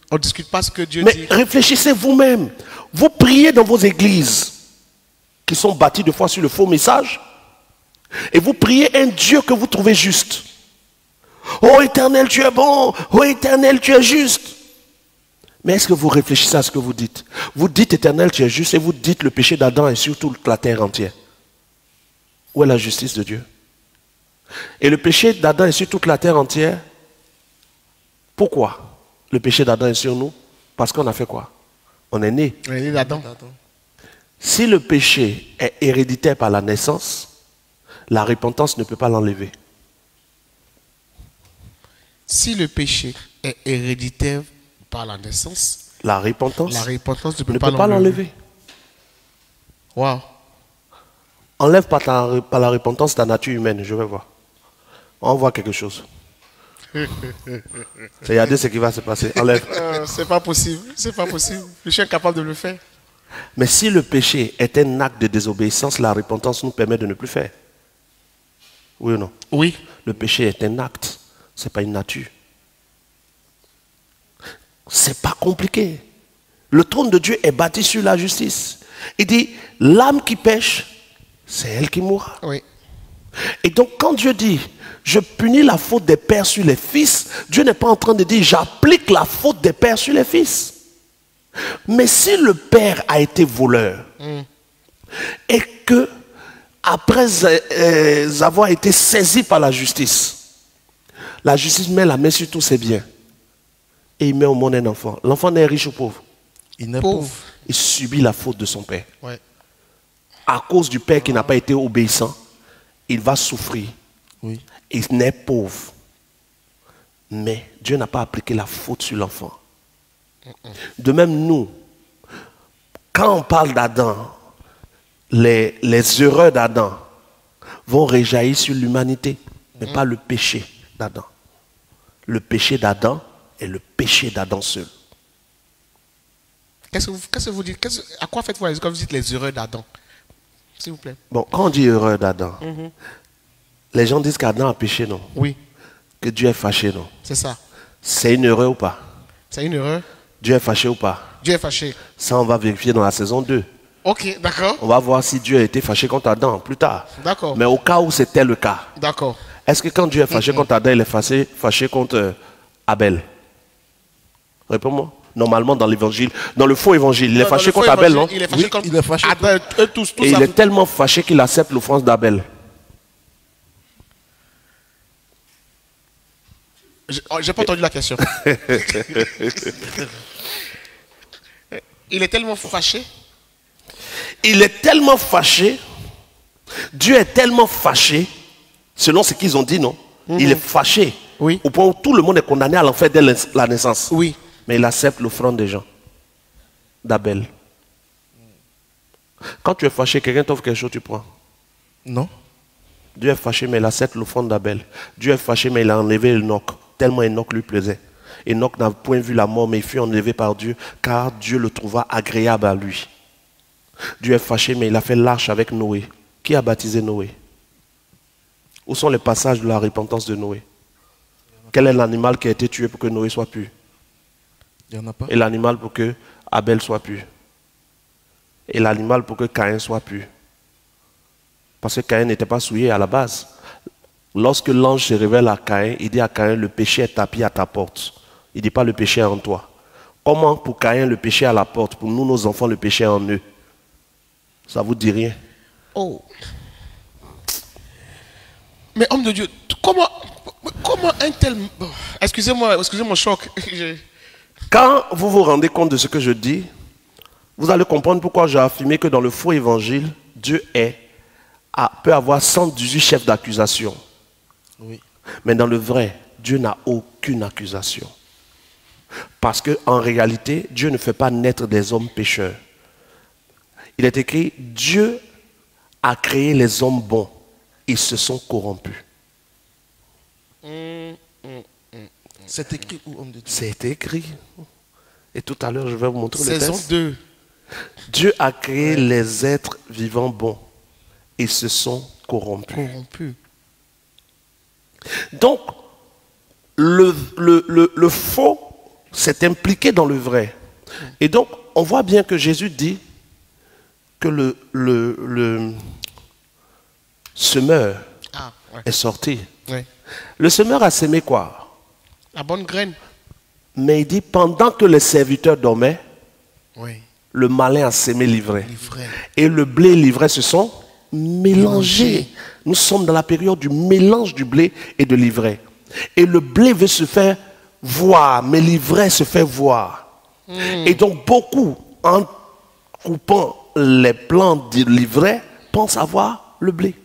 On ne discute pas ce que Dieu Mais dit. réfléchissez vous-même. Vous priez dans vos églises qui sont bâties de foi sur le faux message. Et vous priez un Dieu que vous trouvez juste. Oh Éternel, tu es bon. Oh Éternel, tu es juste. Mais est-ce que vous réfléchissez à ce que vous dites? Vous dites Éternel, tu es juste et vous dites le péché d'Adam est sur toute la terre entière. Où est la justice de Dieu? Et le péché d'Adam est sur toute la terre entière. Pourquoi le péché d'Adam est sur nous? Parce qu'on a fait quoi? On est né. On est né d'Adam. Si le péché est héréditaire par la naissance, la repentance ne peut pas l'enlever. Si le péché est héréditaire par la naissance, La repentance la repentance ne ne peut pas l'enlever. Waouh. Enlève par la repentance ta nature humaine, je vais voir. On voit quelque chose. Regardez ce qui va se passer. Enlève. C'est pas possible. C'est pas possible. Je suis incapable de le faire. Mais si le péché est un acte de désobéissance, la repentance nous permet de ne plus faire. Oui ou non? Oui. Le péché est un acte, ce n'est pas une nature. C'est pas compliqué. Le trône de Dieu est bâti sur la justice. Il dit, l'âme qui pêche, c'est elle qui mourra. Oui. Et donc quand Dieu dit, je punis la faute des pères sur les fils, Dieu n'est pas en train de dire, j'applique la faute des pères sur les fils. Mais si le père a été voleur, et que, après avoir été saisi par la justice met la main sur tous ses biens, et il met au monde un enfant. L'enfant n'est riche ou pauvre? Il n'est Pauvre. pauvre. Il subit la faute de son père. Ouais. À cause du père qui n'a pas été obéissant, il va souffrir. Oui. Il n'est pauvre. Mais Dieu n'a pas appliqué la faute sur l'enfant. De même, nous, quand on parle d'Adam, les erreurs d'Adam vont réjaillir sur l'humanité, mais pas le péché d'Adam. Le péché d'Adam est le péché d'Adam seul. Qu'est-ce que vous dites? À quoi faites-vous quand vous dites les erreurs d'Adam? S'il vous plaît. Bon, quand on dit erreur d'Adam, les gens disent qu'Adam a péché, non? Oui, Que Dieu est fâché, non? c'est ça. C'est une erreur ou pas? C'est une erreur. Dieu est fâché ou pas? Dieu est fâché. Ça, on va vérifier dans la saison 2. Ok, d'accord. On va voir si Dieu a été fâché contre Adam plus tard. D'accord. Mais au cas où c'était le cas, D'accord. est-ce que quand Dieu est fâché contre Adam, il est fâché contre Abel? Réponds-moi. Normalement, dans l'évangile, dans le faux évangile, il est fâché contre Abel, non? Il est fâché Oui, contre il est fâché Adam, eux tous Et il est tellement fâché qu'il accepte l'offrande d'Abel. J'ai pas entendu la question. Il est tellement fâché. Il est tellement fâché. Dieu est tellement fâché, selon ce qu'ils ont dit, non? Il est fâché. Oui. Au point où tout le monde est condamné à l'enfer dès la naissance. Oui. Mais il accepte l'offrande des gens. D'Abel. Quand tu es fâché, quelqu'un t'offre quelque chose, tu prends. Non. Dieu est fâché, mais il accepte l'offrande d'Abel. Dieu est fâché, mais il a enlevé Enoch, tellement Enoch lui plaisait. Enoch n'a point vu la mort, mais il fut enlevé par Dieu, car Dieu le trouva agréable à lui. Dieu est fâché, mais il a fait l'arche avec Noé. Qui a baptisé Noé? Où sont les passages de la repentance de Noé? Quel est l'animal qui a été tué pour que Noé soit pur? Il n'y en a pas. Et l'animal pour que Abel soit pur? Et l'animal pour que Caïn soit pur? Parce que Caïn n'était pas souillé à la base. Lorsque l'ange se révèle à Caïn, il dit à Caïn, le péché est tapis à ta porte. Il ne dit pas le péché est en toi. Comment pour Caïn le péché est à la porte? Pour nous, nos enfants, le péché est en eux. Ça ne vous dit rien? Oh. Mais homme de Dieu, comment un tel... Oh, excusez-moi, excusez mon choc. Quand vous vous rendez compte de ce que je dis, vous allez comprendre pourquoi j'ai affirmé que dans le faux évangile, Dieu peut avoir 118 chefs d'accusation. Oui. Mais dans le vrai, Dieu n'a aucune accusation. Parce qu'en réalité, Dieu ne fait pas naître des hommes pécheurs. Il est écrit, Dieu a créé les hommes bons. Ils se sont corrompus. C'est écrit où, homme de Dieu? C'est écrit. Et tout à l'heure, je vais vous montrer le Saison texte. 2. Dieu a créé les êtres vivants bons. Ils se sont corrompus. Corrompu. Donc, le faux s'est impliqué dans le vrai. Et donc, on voit bien que Jésus dit que le semeur est sorti. Ouais. Le semeur a sémé quoi? La bonne graine. Mais il dit, pendant que les serviteurs dormaient, Oui. le malin a sémé l'ivraie. L'ivraie. Et le blé et l'ivraie se sont mélanger. Nous sommes dans la période du mélange du blé et de l'ivraie. Et le blé veut se faire voir, mais l'ivraie se fait voir. Et donc beaucoup, en coupant les plants de l'ivraie, pensent avoir le blé.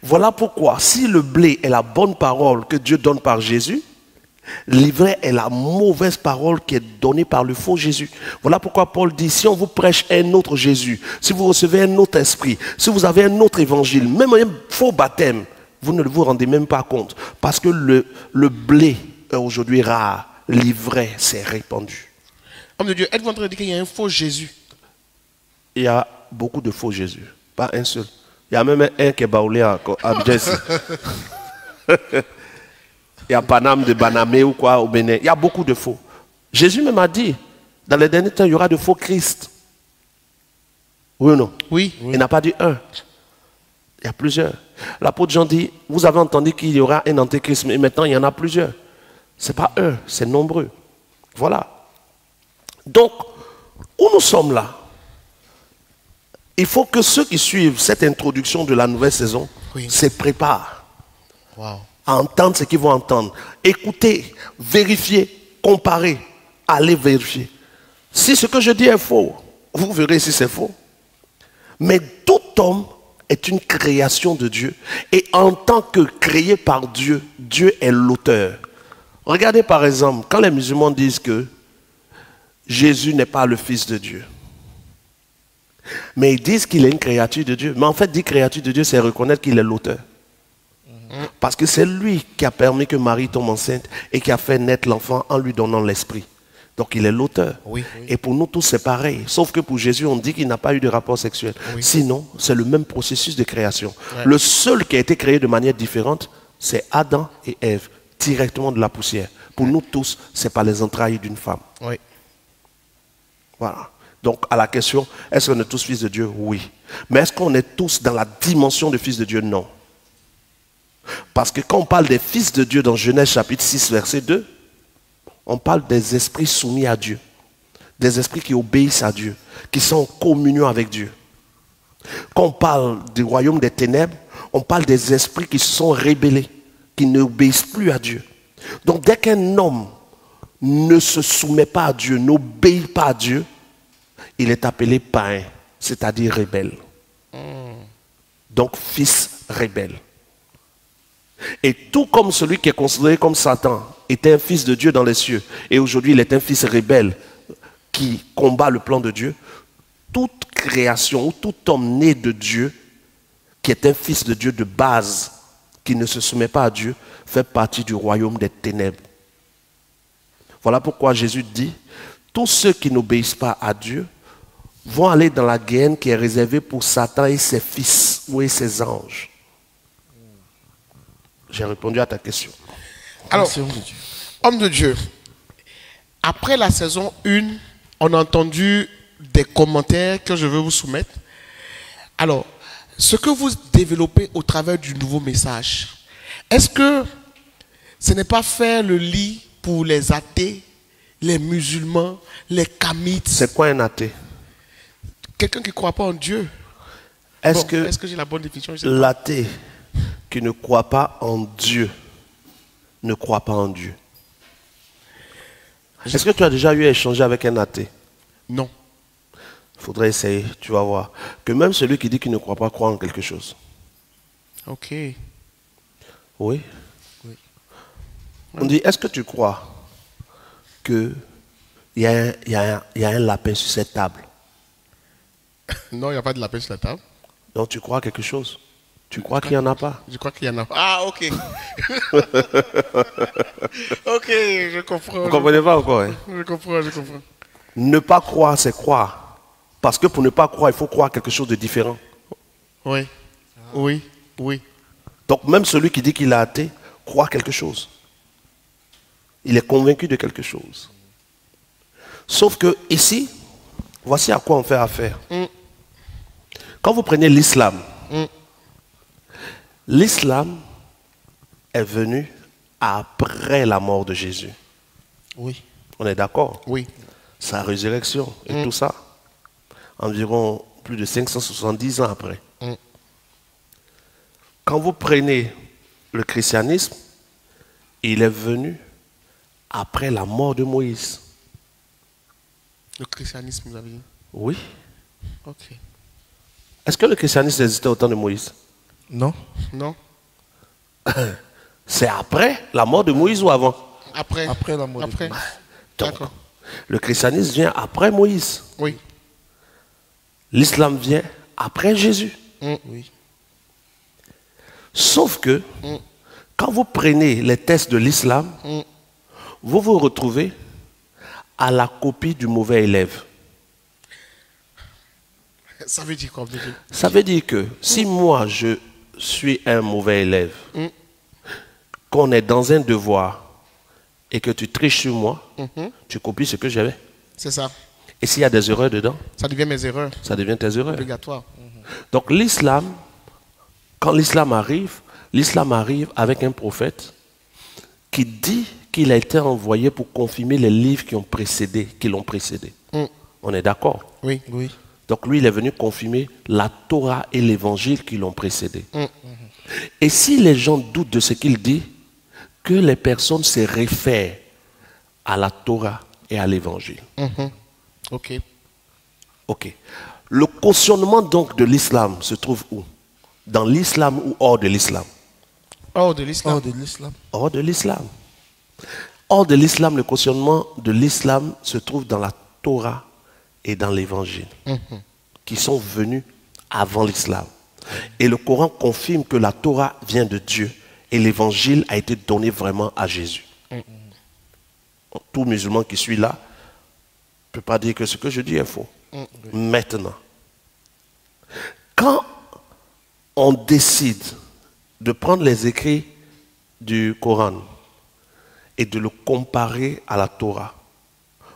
Voilà pourquoi, si le blé est la bonne parole que Dieu donne par Jésus, l'ivraie est la mauvaise parole qui est donnée par le faux Jésus. Voilà pourquoi Paul dit, si on vous prêche un autre Jésus, si vous recevez un autre esprit, si vous avez un autre évangile, même un faux baptême, vous ne vous rendez même pas compte. Parce que le blé est aujourd'hui rare, l'ivraie s'est répandue. Homme de Dieu, êtes-vous en train de dire qu'il y a un faux Jésus? Il y a beaucoup de faux Jésus, pas un seul. Il y a même un qui est baoulé à Abdjessi. Il y a Paname de Banamé ou quoi au Bénin. Il y a beaucoup de faux. Jésus même a dit, dans les derniers temps, il y aura de faux Christ. Oui ou non? Oui. Il n'a pas dit un. Il y a plusieurs. L'apôtre Jean dit, vous avez entendu qu'il y aura un antéchrist, mais maintenant il y en a plusieurs. Ce n'est pas un, c'est nombreux. Voilà. Donc, où nous sommes là, il faut que ceux qui suivent cette introduction de la nouvelle saison se préparent à entendre ce qu'ils vont entendre. Écoutez, vérifiez, comparez, allez vérifier. Si ce que je dis est faux, vous verrez si c'est faux. Mais tout homme est une création de Dieu. Et en tant que créé par Dieu, Dieu est l'auteur. Regardez par exemple, quand les musulmans disent que Jésus n'est pas le Fils de Dieu. Mais ils disent qu'il est une créature de Dieu. Mais en fait, dire créature de Dieu, c'est reconnaître qu'il est l'auteur. Parce que c'est lui qui a permis que Marie tombe enceinte et qui a fait naître l'enfant en lui donnant l'esprit. Donc il est l'auteur. Et pour nous tous, c'est pareil. Sauf que pour Jésus, on dit qu'il n'a pas eu de rapport sexuel. Sinon, c'est le même processus de création. Le seul qui a été créé de manière différente, c'est Adam et Ève, directement de la poussière. Pour nous tous, c'est par les entrailles d'une femme. Voilà. Donc, à la question, est-ce qu'on est tous fils de Dieu? Oui. Mais est-ce qu'on est tous dans la dimension de fils de Dieu? Non. Parce que quand on parle des fils de Dieu dans Genèse chapitre 6, verset 2, on parle des esprits soumis à Dieu. Des esprits qui obéissent à Dieu, qui sont en communion avec Dieu. Quand on parle du royaume des ténèbres, on parle des esprits qui se sont rébellés, qui n'obéissent plus à Dieu. Donc, dès qu'un homme ne se soumet pas à Dieu, n'obéit pas à Dieu, il est appelé païen, c'est-à-dire rebelle. Donc, fils rebelle. Et tout comme celui qui est considéré comme Satan était un fils de Dieu dans les cieux, et aujourd'hui il est un fils rebelle qui combat le plan de Dieu, toute création ou tout homme né de Dieu, qui est un fils de Dieu de base, qui ne se soumet pas à Dieu, fait partie du royaume des ténèbres. Voilà pourquoi Jésus dit, tous ceux qui n'obéissent pas à Dieu vont aller dans la guerre qui est réservée pour Satan et ses fils ou et ses anges. J'ai répondu à ta question. Alors, homme de Dieu, après la saison 1, on a entendu des commentaires que je veux vous soumettre. Alors, ce que vous développez au travers du nouveau message, est-ce que ce n'est pas faire le lit pour les athées, les musulmans, les kamites? C'est quoi un athée? Quelqu'un qui ne croit pas en Dieu. Est-ce que j'ai la bonne définition? L'athée qui ne croit pas en Dieu ne croit pas en Dieu? Est-ce que tu as déjà eu à échanger avec un athée? Non. Il faudrait essayer, tu vas voir. Que même celui qui dit qu'il ne croit pas croit en quelque chose. Ok. Oui. On dit, est-ce que tu crois qu'il y a un lapin sur cette table? Non, il n'y a pas de lapin sur la table. Donc tu crois quelque chose? Tu crois qu'il n'y en a pas? Je crois qu'il y en a. Ah, ok. Ok, je comprends. Vous ne comprenez pas encore, hein? Je comprends. Ne pas croire, c'est croire. Parce que pour ne pas croire, il faut croire quelque chose de différent. Oui. Donc même celui qui dit qu'il est athée, croit quelque chose. Il est convaincu de quelque chose. Sauf que ici, voici à quoi on fait affaire. Quand vous prenez l'islam, l'islam est venu après la mort de Jésus. Oui. On est d'accord? Oui. Sa résurrection et tout ça. Environ plus de 570 ans après. Mm. Quand vous prenez le christianisme, il est venu après la mort de Moïse. Le christianisme, vous avez dit. Oui. Ok. Est-ce que le christianisme existait au temps de Moïse? Non. Non. C'est après la mort de Moïse ou avant? Après. Après la mort de Après. Moïse. Donc, D'accord. le christianisme vient après Moïse. Oui. L'islam vient après Jésus. Oui. Sauf que, quand vous prenez les textes de l'islam, vous vous retrouvez à la copie du mauvais élève. Ça veut dire quoi, Bébé? Ça veut dire que si moi je suis un mauvais élève, qu'on est dans un devoir et que tu triches sur moi, tu copies ce que j'avais. C'est ça. Et s'il y a des erreurs dedans, Ça devient mes erreurs. ça devient tes erreurs. Obligatoire. Donc l'islam, quand l'islam arrive avec un prophète qui dit qu'il a été envoyé pour confirmer les livres qui l'ont précédé. On est d'accord? Oui. Oui. Donc lui, il est venu confirmer la Torah et l'évangile qui l'ont précédé. Et si les gens doutent de ce qu'il dit, que les personnes se réfèrent à la Torah et à l'évangile. Ok. Ok. Le cautionnement donc de l'islam se trouve où? Dans l'islam ou hors de l'islam? Hors de l'islam. Hors de l'islam. Hors de l'islam. Hors de l'islam, le cautionnement de l'islam se trouve dans la Torah et dans l'évangile, qui sont venus avant l'islam. Et le Coran confirme que la Torah vient de Dieu et l'évangile a été donné vraiment à Jésus. Tout musulman qui suit là ne peut pas dire que ce que je dis est faux. Maintenant, quand on décide de prendre les écrits du Coran et de le comparer à la Torah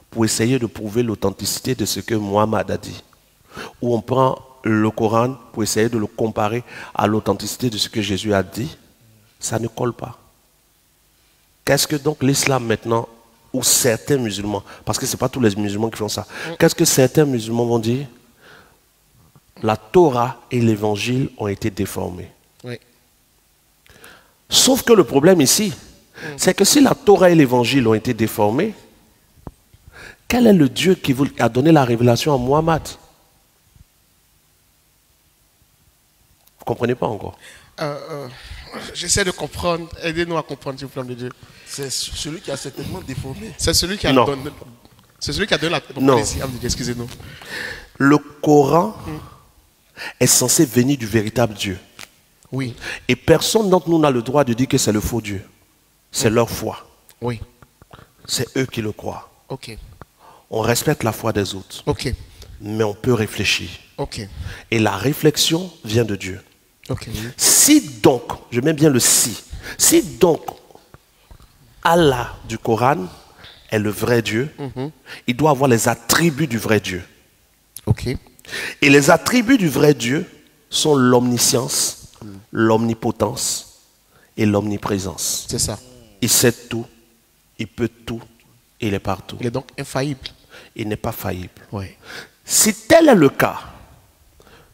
pour essayer de prouver l'authenticité de ce que Muhammad a dit, ou on prend le Coran pour essayer de le comparer à l'authenticité de ce que Jésus a dit, ça ne colle pas. Qu'est-ce que donc l'islam maintenant, ou certains musulmans, parce que ce n'est pas tous les musulmans qui font ça, qu'est-ce que certains musulmans vont dire? La Torah et l'évangile ont été déformés. Oui. Sauf que le problème ici, c'est que si la Torah et l'évangile ont été déformés, quel est le Dieu qui a donné la révélation à Muhammad? Vous ne comprenez pas encore? J'essaie de comprendre. Aidez-nous à comprendre, s'il vous plaît, de Dieu. C'est celui qui a certainement déformé. C'est celui qui a Non. donné. C'est celui qui a donné la. Non. Allez-y, excusez-nous. Le Coran est censé venir du véritable Dieu. Oui. Et personne d'entre nous n'a le droit de dire que c'est le faux Dieu. C'est leur foi. Oui. C'est eux qui le croient. Ok. On respecte la foi des autres, Ok. mais on peut réfléchir. Ok. Et la réflexion vient de Dieu. Ok. Si donc, je mets bien le si donc Allah du Coran est le vrai Dieu, il doit avoir les attributs du vrai Dieu. Ok. Et les attributs du vrai Dieu sont l'omniscience, l'omnipotence et l'omniprésence. C'est ça. Il sait tout, il peut tout, il est partout. Il est donc infaillible. Il n'est pas faillible. Oui. Si tel est le cas,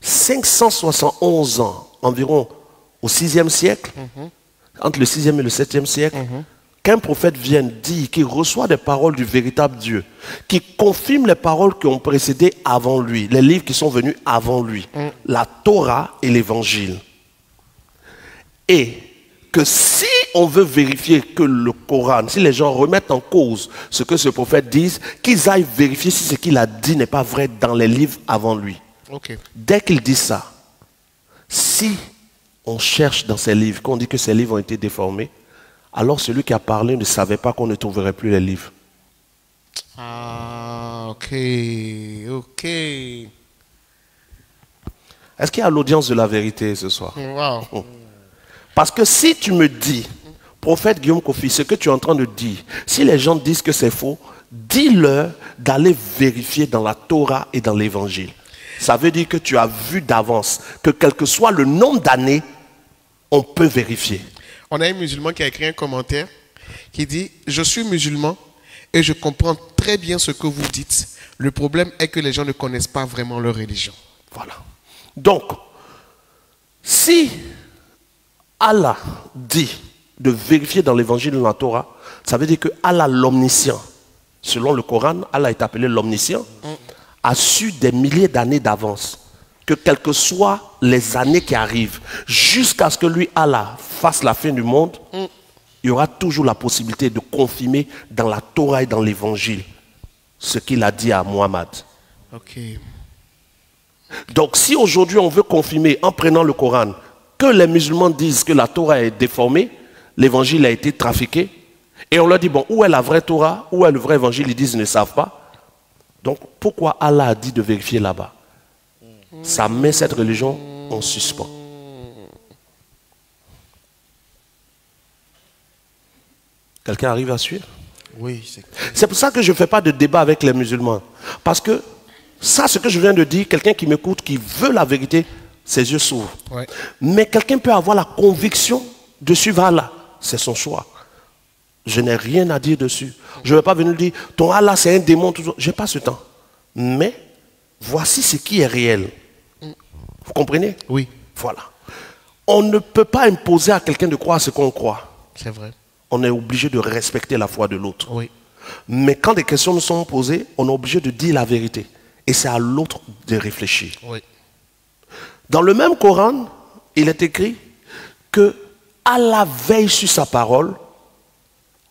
571 ans environ au 6e siècle, entre le 6e et le 7e siècle, qu'un prophète vienne dire qu'il reçoit des paroles du véritable Dieu, qui confirme les paroles qui ont précédé avant lui, les livres qui sont venus avant lui, la Torah et l'Évangile. Et que si on veut vérifier que le Coran, si les gens remettent en cause ce que ce prophète dit, qu'ils aillent vérifier si ce qu'il a dit n'est pas vrai dans les livres avant lui. Ok. Dès qu'il dit ça, si on cherche dans ces livres, qu'on dit que ces livres ont été déformés, alors celui qui a parlé ne savait pas qu'on ne trouverait plus les livres. Ah, ok. Ok. Est-ce qu'il y a l'audience de la vérité ce soir? Wow. Parce que si tu me dis, prophète Guillaume Kofi, ce que tu es en train de dire, si les gens disent que c'est faux, dis-leur d'aller vérifier dans la Torah et dans l'Évangile. Ça veut dire que tu as vu d'avance que quel que soit le nombre d'années, on peut vérifier. On a un musulman qui a écrit un commentaire qui dit « Je suis musulman et je comprends très bien ce que vous dites. Le problème est que les gens ne connaissent pas vraiment leur religion. » Voilà. Donc, si Allah dit de vérifier dans l'évangile de la Torah, ça veut dire que Allah l'omniscient, selon le Coran, Allah est appelé l'omniscient, a su des milliers d'années d'avance que quelles que soient les années qui arrivent, jusqu'à ce que lui, Allah, fasse la fin du monde, il y aura toujours la possibilité de confirmer dans la Torah et dans l'évangile ce qu'il a dit à Muhammad. Ok. Donc si aujourd'hui on veut confirmer en prenant le Coran que les musulmans disent que la Torah est déformée, l'évangile a été trafiqué, et on leur dit, bon, où est la vraie Torah, où est le vrai évangile, ils disent ils ne savent pas. Donc pourquoi Allah a dit de vérifier là-bas? Ça met cette religion en suspens. Quelqu'un arrive à suivre? Oui, C'est pour ça que je ne fais pas de débat avec les musulmans. Parce que ça, ce que je viens de dire, quelqu'un qui m'écoute, qui veut la vérité, ses yeux s'ouvrent. Ouais. Mais quelqu'un peut avoir la conviction de suivre Allah. C'est son choix. Je n'ai rien à dire dessus. Je ne vais pas venir dire, ton Allah c'est un démon. Je n'ai pas ce temps. Mais voici ce qui est réel. Vous comprenez? Oui, Voilà. On ne peut pas imposer à quelqu'un de croire ce qu'on croit. c'est vrai. On est obligé de respecter la foi de l'autre. Oui. Mais quand des questions nous sont posées, on est obligé de dire la vérité. Et c'est à l'autre de réfléchir. Oui. Dans le même Coran, il est écrit que Allah veille sur sa parole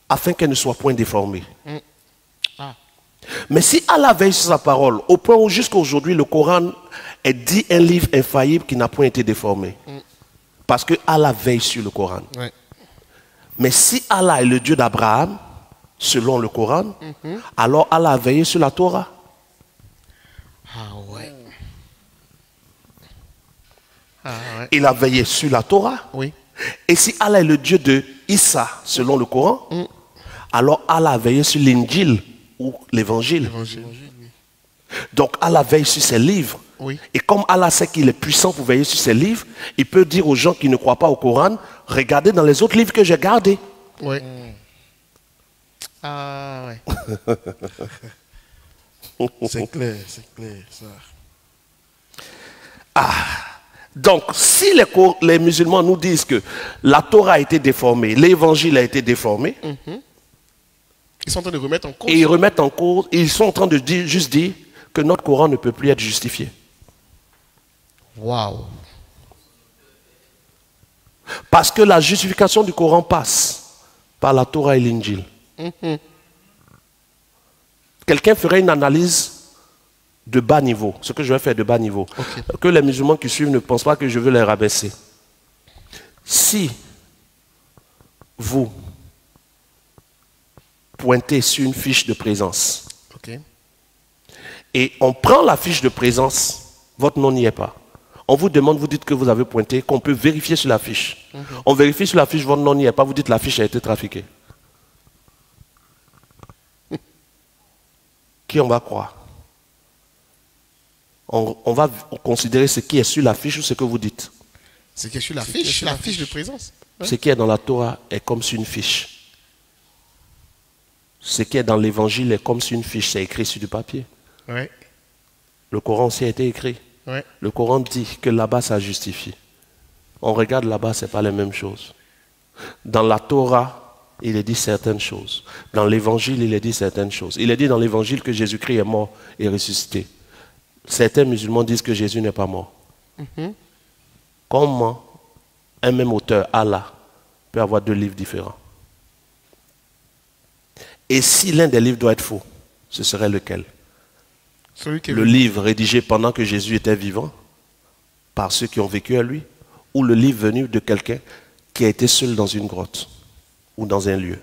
afin qu'elle ne soit point déformée. Ah. Mais si Allah veille sur sa parole, au point où jusqu'à aujourd'hui le Coran est dit un livre infaillible qui n'a point été déformé. Parce que Allah veille sur le Coran. Ouais. Mais si Allah est le Dieu d'Abraham, selon le Coran, alors Allah a veillé sur la Torah. Ah ouais. Ah ouais. Il a veillé sur la Torah. Oui. Et si Allah est le Dieu de Issa, selon le Coran, alors Allah a veillé sur l'Injil ou l'Évangile. Donc Allah veille sur ses livres. Oui. Et comme Allah sait qu'il est puissant pour veiller sur ses livres, il peut dire aux gens qui ne croient pas au Coran, regardez dans les autres livres que j'ai gardés. Oui. Ah ouais. c'est clair, ça. Donc, si les musulmans nous disent que la Torah a été déformée, l'évangile a été déformé, Ils sont en train de remettre en cause. et ils remettent en cause, ils sont en train de juste dire que notre Coran ne peut plus être justifié. Waouh. Parce que la justification du Coran passe par la Torah et l'Injil. Quelqu'un ferait une analyse de bas niveau, ce que je vais faire de bas niveau. Que les musulmans qui suivent ne pensent pas que je veux les rabaisser. Si vous pointez sur une fiche de présence Ok. et on prend la fiche de présence, votre nom n'y est pas. On vous demande, vous dites que vous avez pointé, qu'on peut vérifier sur la fiche. On vérifie sur la fiche, votre nom n'y est pas, vous dites que la fiche a été trafiquée. Qui on va croire? On va considérer ce qui est sur la fiche ou ce que vous dites. C'est que sur la fiche de présence. Ouais. Ce qui est dans la Torah est comme sur une fiche. Ce qui est dans l'évangile est comme sur une fiche, c'est écrit sur du papier. Ouais. Le Coran aussi a été écrit. Ouais. Le Coran dit que là-bas ça justifie. On regarde là-bas, ce n'est pas les mêmes choses. Dans la Torah, il est dit certaines choses. Dans l'évangile, il est dit certaines choses. Il est dit dans l'évangile que Jésus-Christ est mort et ressuscité. Certains musulmans disent que Jésus n'est pas mort. Comment un même auteur, Allah, peut avoir deux livres différents? Et si l'un des livres doit être faux, ce serait lequel? Celui qui est Le livre rédigé pendant que Jésus était vivant, par ceux qui ont vécu à lui, ou le livre venu de quelqu'un qui a été seul dans une grotte ou dans un lieu.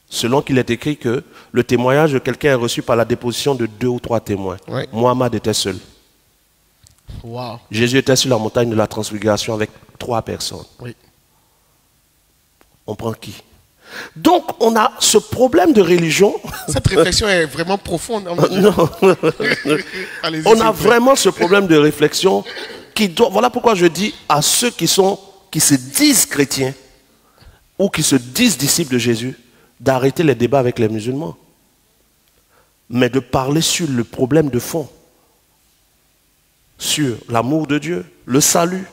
Selon qu'il est écrit que le témoignage de quelqu'un est reçu par la déposition de 2 ou 3 témoins. Ouais. Muhammad était seul. Waouh. Jésus était sur la montagne de la transfiguration avec 3 personnes. Oui. On prend qui? Donc on a ce problème de religion. Cette réflexion est vraiment profonde. Non. Allez-y, On s'il a vous plaît. vraiment ce problème de réflexion qui doit. Voilà pourquoi je dis à ceux qui se disent chrétiens ou qui se disent disciples de Jésus d'arrêter les débats avec les musulmans, mais de parler sur le problème de fond. sur l'amour de Dieu, le salut,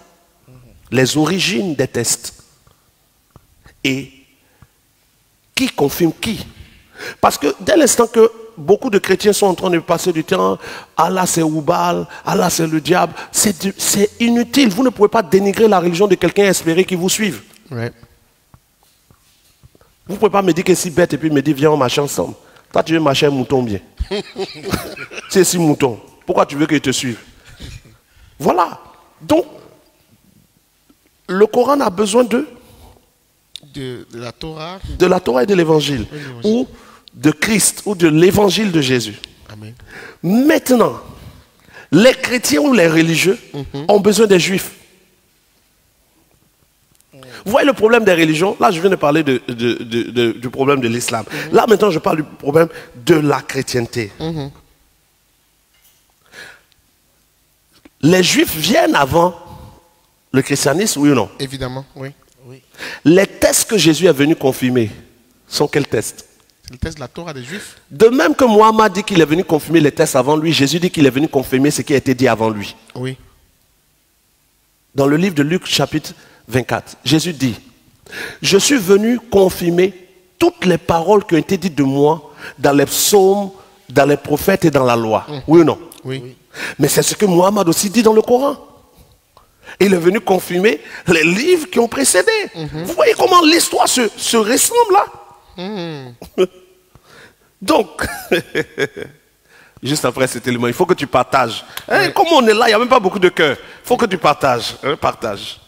les origines des tests. Et qui confirme qui? Parce que dès l'instant que beaucoup de chrétiens sont en train de passer du temps, Allah c'est Oubal, Allah c'est le diable, c'est inutile. Vous ne pouvez pas dénigrer la religion de quelqu'un et espérer qu'il vous suive. Ouais. Vous ne pouvez pas me dire que c'est bête et puis me dire viens on marche ensemble. Toi tu veux marcher un mouton bien. C'est 6 moutons. Pourquoi tu veux qu'il te suive? Voilà. Donc, le Coran a besoin de la Torah. De la Torah et de l'évangile. Ou de Christ, ou de l'évangile de Jésus. Amen. Maintenant, les chrétiens ou les religieux ont besoin des juifs. Vous voyez le problème des religions? Là, je viens de parler du problème de l'islam. Là, maintenant, je parle du problème de la chrétienté. Les juifs viennent avant le christianisme, oui ou non? Évidemment, oui. Les tests que Jésus est venu confirmer sont quels tests? C'est le test de la Torah des juifs. De même que Mohammed dit qu'il est venu confirmer les tests avant lui, Jésus dit qu'il est venu confirmer ce qui a été dit avant lui. Oui. Dans le livre de Luc chapitre 24, Jésus dit, je suis venu confirmer toutes les paroles qui ont été dites de moi dans les psaumes, dans les prophètes et dans la loi. Oui ou non? Oui. Mais c'est ce que Mohammed aussi dit dans le Coran. Il est venu confirmer les livres qui ont précédé. Vous voyez comment l'histoire se ressemble là? Donc, juste après cet élément, il faut que tu partages. Hein, comme on est là, il n'y a même pas beaucoup de cœur. Il faut que tu partages. Hein, partage.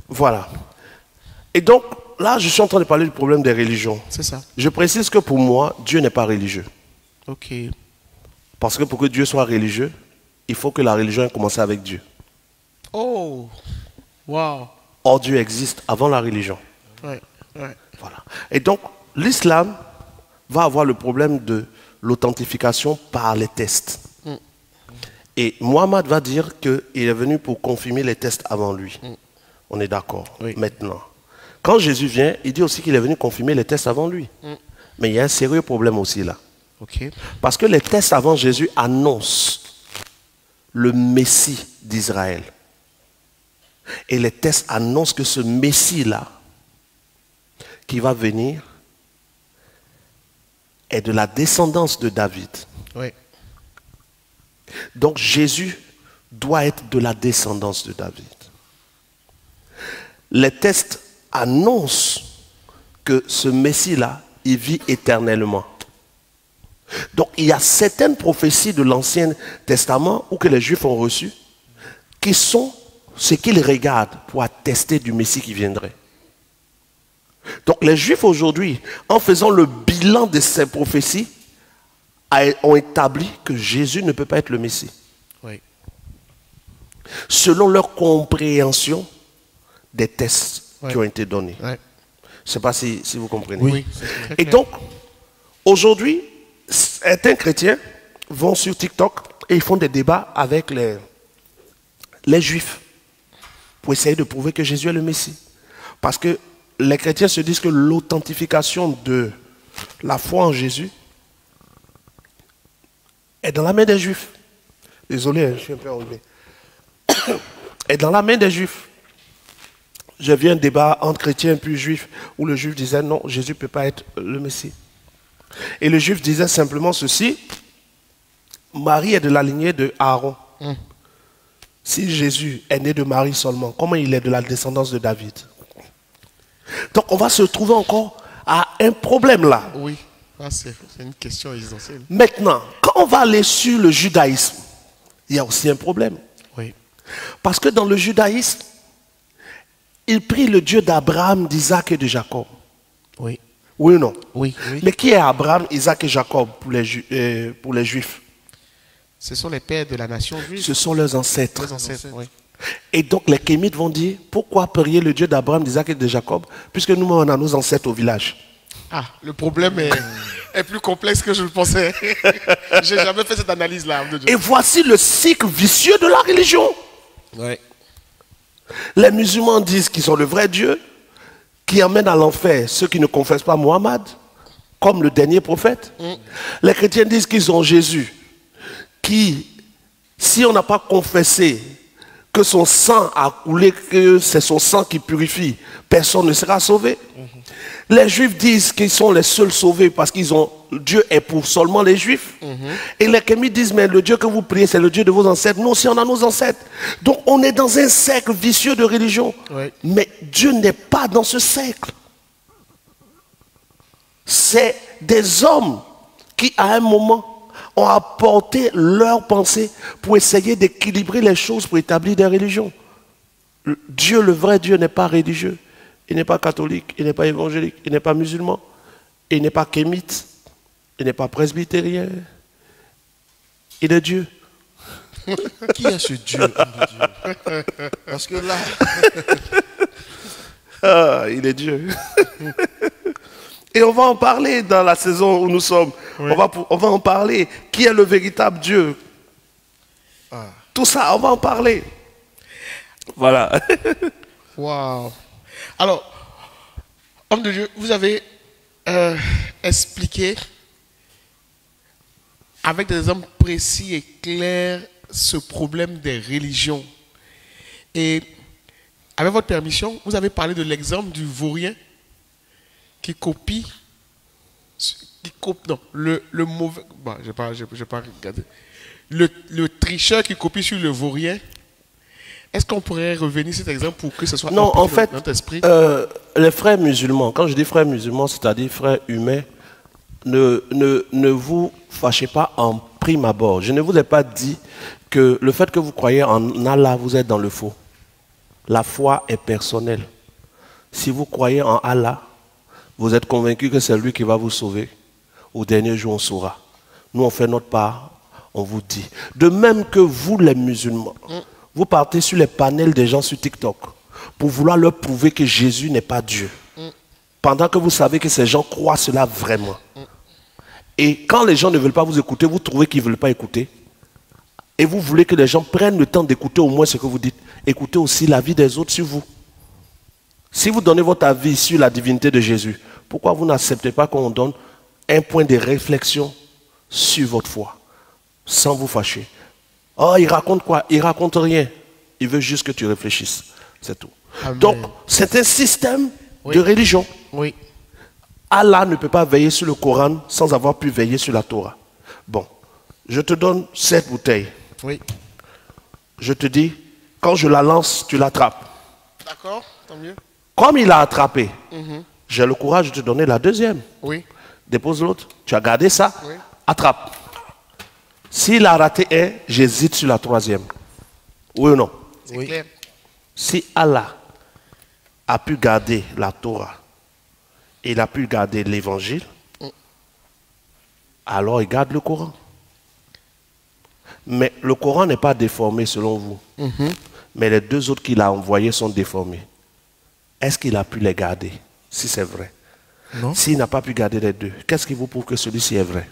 Voilà. Et donc, là, je suis en train de parler du problème des religions. C'est ça. Je précise que pour moi, Dieu n'est pas religieux. Ok. Parce que pour que Dieu soit religieux, il faut que la religion ait commencé avec Dieu. Oh. Wow. Or, Dieu existe avant la religion. Ouais. Voilà. Et donc, l'islam va avoir le problème de l'authentification par les tests. Et Mohammed va dire qu'il est venu pour confirmer les tests avant lui. On est d'accord. Oui. Maintenant, quand Jésus vient, il dit aussi qu'il est venu confirmer les tests avant lui. Mais il y a un sérieux problème aussi là. Ok. Parce que les tests avant Jésus annoncent le Messie d'Israël. Et les tests annoncent que ce Messie-là, qui va venir, est de la descendance de David. Oui. Donc Jésus doit être de la descendance de David. Les tests annoncent que ce Messie-là, il vit éternellement. Donc il y a certaines prophéties de l'Ancien Testament ou que les Juifs ont reçues qui sont ce qu'ils regardent pour attester du Messie qui viendrait. Donc les Juifs aujourd'hui, en faisant le bilan de ces prophéties, ont établi que Jésus ne peut pas être le Messie. Oui. Selon leur compréhension des tests Ouais. qui ont été donnés. Ouais. Je ne sais pas si vous comprenez. Oui. C'est très Et clair. donc, aujourd'hui, certains chrétiens vont sur TikTok et ils font des débats avec les Juifs pour essayer de prouver que Jésus est le Messie. Parce que les chrétiens se disent que l'authentification de la foi en Jésus est dans la main des Juifs. Désolé, je suis un peu enrhumé. Est dans la main des Juifs. J'ai vu un débat entre chrétiens et puis juifs où le juif disait non, Jésus ne peut pas être le Messie. Et le juif disait simplement ceci: Marie est de la lignée de Aaron. Si Jésus est né de Marie seulement, comment il est de la descendance de David? Donc on va se trouver encore à un problème là. Oui, c'est une question essentielle. Maintenant, quand on va aller sur le judaïsme, il y a aussi un problème. Oui. Parce que dans le judaïsme, il prie le Dieu d'Abraham, d'Isaac et de Jacob. Oui. Oui ou non? Oui. Mais qui est Abraham, Isaac et Jacob pour les Juifs? Ce sont les pères de la nation juive. Ce sont leurs ancêtres. Les ancêtres, oui. Et donc les Kémites vont dire, pourquoi prier le Dieu d'Abraham, d'Isaac et de Jacob, puisque nous, on a nos ancêtres au village? Ah, le problème est plus complexe que je le pensais. J'ai jamais fait cette analyse-là. Et voici le cycle vicieux de la religion. Oui. Les musulmans disent qu'ils sont le vrai Dieu, qui emmène à l'enfer ceux qui ne confessent pas Mohammed, comme le dernier prophète. Les chrétiens disent qu'ils ont Jésus, qui, si on n'a pas confessé que son sang a coulé, que c'est son sang qui purifie, personne ne sera sauvé. Les juifs disent qu'ils sont les seuls sauvés parce qu'ils ont Dieu est pour seulement les juifs. Et les kémites disent, mais le Dieu que vous priez, c'est le Dieu de vos ancêtres. Nous aussi, on a nos ancêtres. Donc on est dans un cercle vicieux de religion. Oui. Mais Dieu n'est pas dans ce cercle. C'est des hommes qui, à un moment, ont apporté leur pensée pour essayer d'équilibrer les choses, pour établir des religions. Dieu, le vrai Dieu, n'est pas religieux. Il n'est pas catholique, il n'est pas évangélique, il n'est pas musulman, il n'est pas kémite, il n'est pas presbytérien. Il est Dieu. Qui est ce Dieu, homme de Dieu? Parce que là, Il est Dieu. Et on va en parler dans la saison où nous sommes. Oui. On va en parler. Qui est le véritable Dieu? Tout ça, on va en parler. Voilà. Waouh. Alors, homme de Dieu, vous avez expliqué avec des exemples précis et clairs ce problème des religions. Et avec votre permission, vous avez parlé de l'exemple du vaurien qui copie, non, le mauvais, bon, je vais pas regarder, le tricheur qui copie sur le vaurien. Est-ce qu'on pourrait revenir sur cet exemple pour que ce soit Non, en fait, dans notre esprit? les frères musulmans, quand je dis frères musulmans, c'est-à-dire frères humains, ne vous fâchez pas en prime abord. Je ne vous ai pas dit que le fait que vous croyez en Allah, vous êtes dans le faux. La foi est personnelle. Si vous croyez en Allah, vous êtes convaincu que c'est lui qui va vous sauver. Au dernier jour, on saura. Nous, on fait notre part, on vous dit. De même que vous, les musulmans, vous partez sur les panels des gens sur TikTok pour vouloir leur prouver que Jésus n'est pas Dieu. Pendant que vous savez que ces gens croient cela vraiment. Et quand les gens ne veulent pas vous écouter, vous trouvez qu'ils ne veulent pas écouter. Et vous voulez que les gens prennent le temps d'écouter au moins ce que vous dites. Écoutez aussi l'avis des autres sur vous. Si vous donnez votre avis sur la divinité de Jésus, pourquoi vous n'acceptez pas qu'on donne un point de réflexion sur votre foi, sans vous fâcher? Oh, il raconte quoi? Il raconte rien. Il veut juste que tu réfléchisses. C'est tout. Amen. Donc, c'est un système de religion. Oui. Allah ne peut pas veiller sur le Coran sans avoir pu veiller sur la Torah. Bon, je te donne cette bouteille. Oui. Je te dis, quand je la lance, tu l'attrapes. D'accord, tant mieux. Comme il a attrapé, j'ai le courage de te donner la deuxième. Oui. Dépose l'autre. Tu as gardé ça, Oui. attrape. S'il a raté un, j'hésite sur la troisième. Oui ou non? C'est clair. Si Allah a pu garder la Torah, il a pu garder l'évangile, alors il garde le Coran. Mais le Coran n'est pas déformé selon vous. Mais les deux autres qu'il a envoyés sont déformés. Est-ce qu'il a pu les garder? Si c'est vrai. Non. S'il n'a pas pu garder les deux, qu'est-ce qui vous prouve que celui-ci est vrai?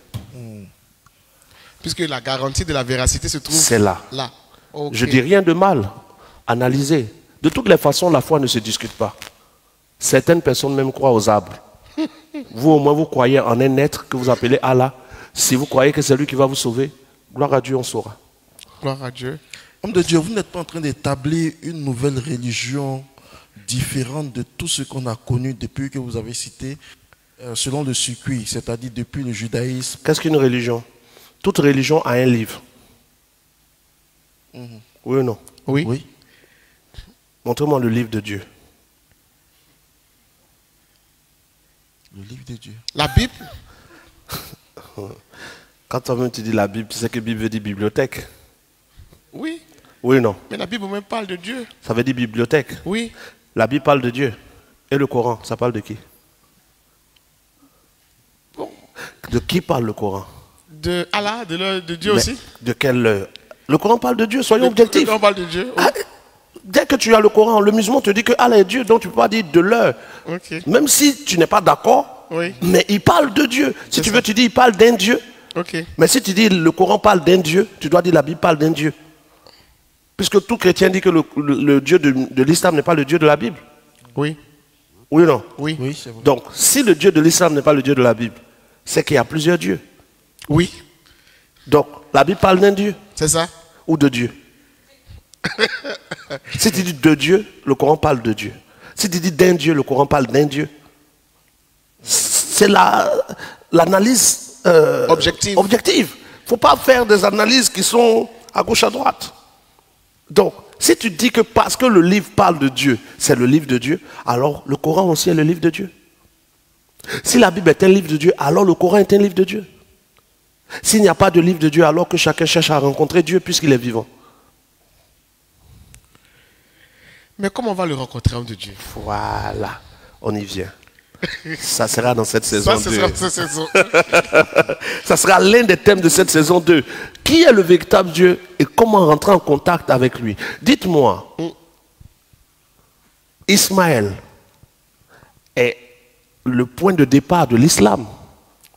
Puisque la garantie de la véracité se trouve C'est là. là. Ok. Je dis rien de mal. Analysez. De toutes les façons, la foi ne se discute pas. Certaines personnes même croient aux arbres. Vous, au moins, vous croyez en un être que vous appelez Allah. Si vous croyez que c'est lui qui va vous sauver, gloire à Dieu, on saura. Gloire à Dieu. homme de Dieu, vous n'êtes pas en train d'établir une nouvelle religion différente de tout ce qu'on a connu depuis que vous avez cité, selon le circuit, c'est-à-dire depuis le judaïsme. Qu'est-ce qu'une religion? Toute religion a un livre. Oui ou non? Oui. Oui. Montrez-moi le livre de Dieu. Le livre de Dieu. La Bible. Quand toi-même tu dis la Bible, tu sais que Bible veut dire bibliothèque. Oui. Oui ou non? Mais la Bible même parle de Dieu. Ça veut dire bibliothèque. Oui. La Bible parle de Dieu. Et le Coran, ça parle de qui? Bon. De qui parle le Coran? De Allah, de Dieu Mais aussi. de quel... Le Coran parle de Dieu, soyons objectifs. On parle de Dieu. Ah, dès que tu as le Coran, le musulman te dit que Allah est Dieu, donc tu ne peux pas dire de leur. Ok. Même si tu n'es pas d'accord, Oui. mais il parle de Dieu. Si tu ça. veux, tu dis il parle d'un Dieu. Ok. Mais si tu dis le Coran parle d'un Dieu, tu dois dire la Bible parle d'un Dieu. Puisque tout chrétien dit que le Dieu de l'islam n'est pas le Dieu de la Bible. Oui. Oui ou non? Oui. Oui, c'est vrai. Donc, si le Dieu de l'islam n'est pas le Dieu de la Bible, c'est qu'il y a plusieurs dieux. Oui. Donc, la Bible parle d'un Dieu C'est ça. ou de Dieu. Si tu dis de Dieu, le Coran parle de Dieu. Si tu dis d'un Dieu, le Coran parle d'un Dieu. C'est l'analyse Objective. objective. Il ne faut pas faire des analyses qui sont à gauche, à droite. Donc, si tu dis que parce que le livre parle de Dieu, c'est le livre de Dieu, alors le Coran aussi est le livre de Dieu. Si la Bible est un livre de Dieu, alors le Coran est un livre de Dieu. S'il n'y a pas de livre de Dieu, alors que chacun cherche à rencontrer Dieu puisqu'il est vivant. Mais comment on va le rencontrer, homme de Dieu? Voilà, on y vient. Ça sera dans cette saison Ça, 2. ce sera cette saison. Ça sera l'un des thèmes de cette saison 2. Qui est le véritable Dieu et comment rentrer en contact avec lui? Dites-moi, Ismaël est le point de départ de l'islam.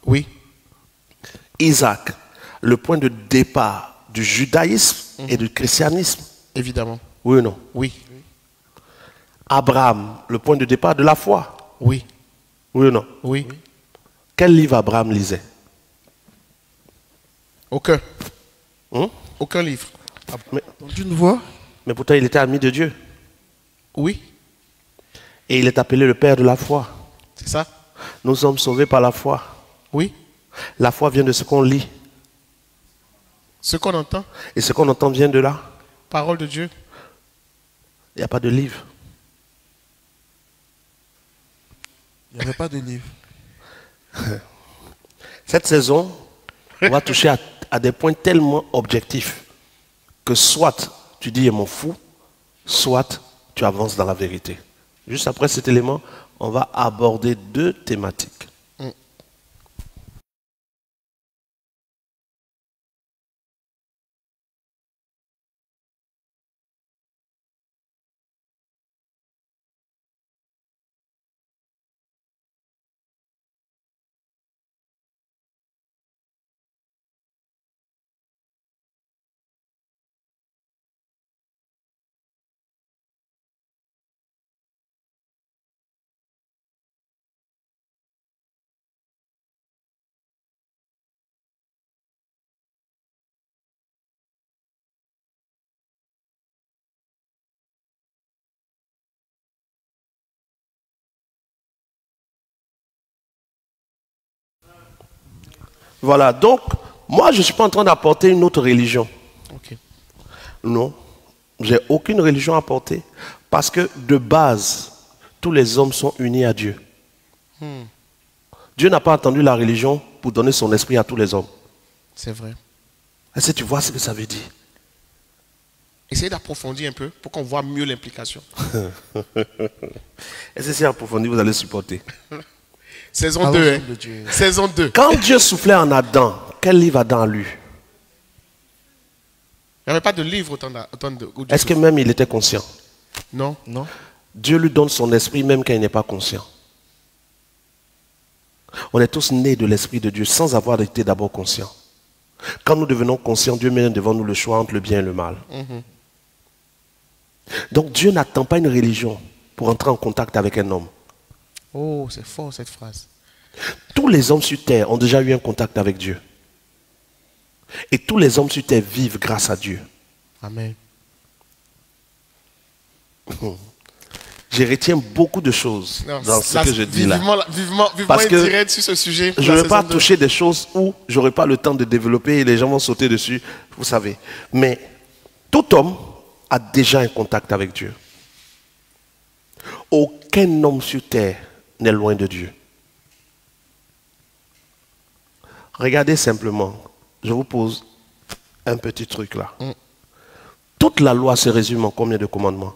Oui. Isaac, le point de départ du judaïsme et du christianisme. Évidemment. Oui ou non? Oui. Abraham, le point de départ de la foi. Oui. Oui ou non? Oui. Quel livre Abraham lisait? Aucun. Hein? Aucun livre. Entendu une voix? Mais pourtant, il était ami de Dieu. Oui. Et il est appelé le Père de la foi. C'est ça. Nous sommes sauvés par la foi. Oui. La foi vient de ce qu'on lit. Ce qu'on entend. Et ce qu'on entend vient de là. Parole de Dieu. Il n'y a pas de livre. Il n'y avait pas de livre. Cette saison, on va toucher à des points tellement objectifs que soit tu dis je m'en fous, soit tu avances dans la vérité. Juste après cet élément, on va aborder 2 thématiques. Voilà, donc, moi, je ne suis pas en train d'apporter une autre religion. Ok. Non, j'ai aucune religion à apporter. Parce que, de base, tous les hommes sont unis à Dieu. Dieu n'a pas attendu la religion pour donner son esprit à tous les hommes. C'est vrai. Est-ce que tu vois ce que ça veut dire? Essayez d'approfondir un peu pour qu'on voit mieux l'implication. Est-ce que c'est approfondi, vous allez supporter? Saison Allons 2. ensemble de Dieu. Saison 2. Quand Dieu soufflait en Adam, quel livre Adam a lu? Il n'y avait pas de livre autant de. où Dieu Est-ce que souffle. même il était conscient? Non. Non? Dieu lui donne son esprit même quand il n'est pas conscient. On est tous nés de l'esprit de Dieu sans avoir été d'abord conscients. Quand nous devenons conscients, Dieu met devant nous le choix entre le bien et le mal. Donc Dieu n'attend pas une religion pour entrer en contact avec un homme. Oh, c'est fort cette phrase. Tous les hommes sur terre ont déjà eu un contact avec Dieu. Et tous les hommes sur terre vivent grâce à Dieu. Amen. Je retiens beaucoup de choses Non, dans ce là, que je dis là. Vivement Parce être que direct sur ce sujet. Je ne La vais pas saison 2. toucher des choses où je n'aurai pas le temps de développer et les gens vont sauter dessus, vous savez. Mais tout homme a déjà un contact avec Dieu. Aucun homme sur terre n'est loin de Dieu. Regardez simplement, je vous pose un petit truc là. Toute la loi se résume en combien de commandements?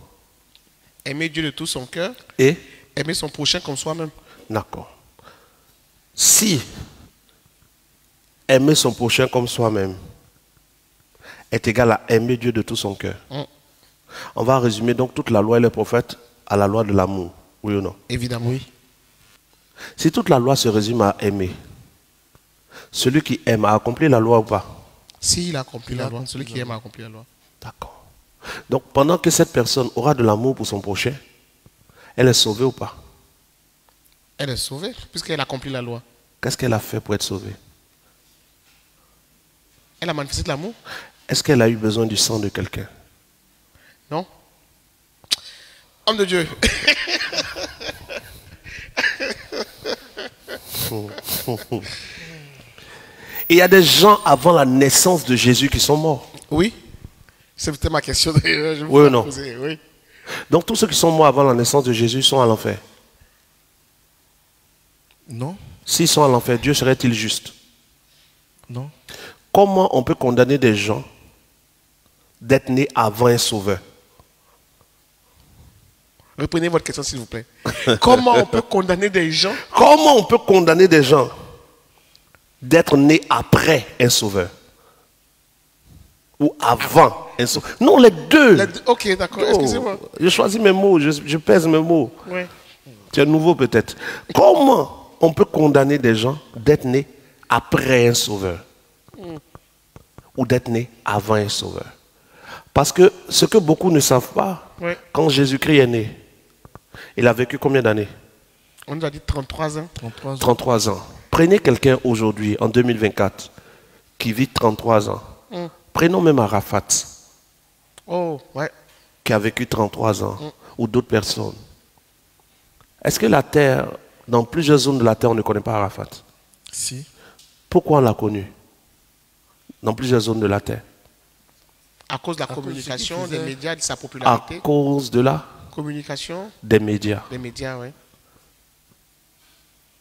Aimer Dieu de tout son cœur, Et aimer son prochain comme soi-même. d'accord. Si aimer son prochain comme soi-même est égal à aimer Dieu de tout son cœur, on va résumer donc toute la loi et les prophètes à la loi de l'amour. Oui ou non? Évidemment. Oui. Si toute la loi se résume à aimer, celui qui aime a accompli la loi ou pas? S'il a accompli la loi, celui qui aime a accompli la loi. D'accord. Donc pendant que cette personne aura de l'amour pour son prochain, elle est sauvée ou pas? Elle est sauvée, puisqu'elle a accompli la loi. Qu'est-ce qu'elle a fait pour être sauvée? Elle a manifesté de l'amour? Est-ce qu'elle a eu besoin du sang de quelqu'un? Non. Homme de Dieu. Et il y a des gens avant la naissance de Jésus qui sont morts. Oui. C'était ma question d'ailleurs. Je Oui vous ou la non? posais, oui. Donc tous ceux qui sont morts avant la naissance de Jésus sont à l'enfer. Non, S'ils sont à l'enfer, Dieu serait-il juste? non. Comment on peut condamner des gens d'être nés avant un sauveur? Reprenez votre question s'il vous plaît. Comment on peut condamner des gens? Comment on peut condamner des gens d'être nés après un sauveur? Ou avant un sauveur? Non, les deux. Ok, d'accord, Oh, excusez-moi. je choisis mes mots, je pèse mes mots. Ouais. Tu es nouveau peut-être. Comment on peut condamner des gens d'être nés après un sauveur? Ou d'être nés avant un sauveur? Parce que ce que beaucoup ne savent pas, Ouais. quand Jésus-Christ est né, il a vécu combien d'années? On nous a dit 33 ans. 33 ans. 33 ans. Prenez quelqu'un aujourd'hui, en 2024, qui vit 33 ans. Prenons même Arafat, Oh, ouais. qui a vécu 33 ans, ou d'autres personnes. Est-ce que la terre, dans plusieurs zones de la terre, on ne connaît pas Arafat? Si. Pourquoi on l'a connu dans plusieurs zones de la terre? À cause de la cause de ce communication, qu'il des faisait. médias, de sa À popularité. cause de la Communication, des médias, des médias, oui.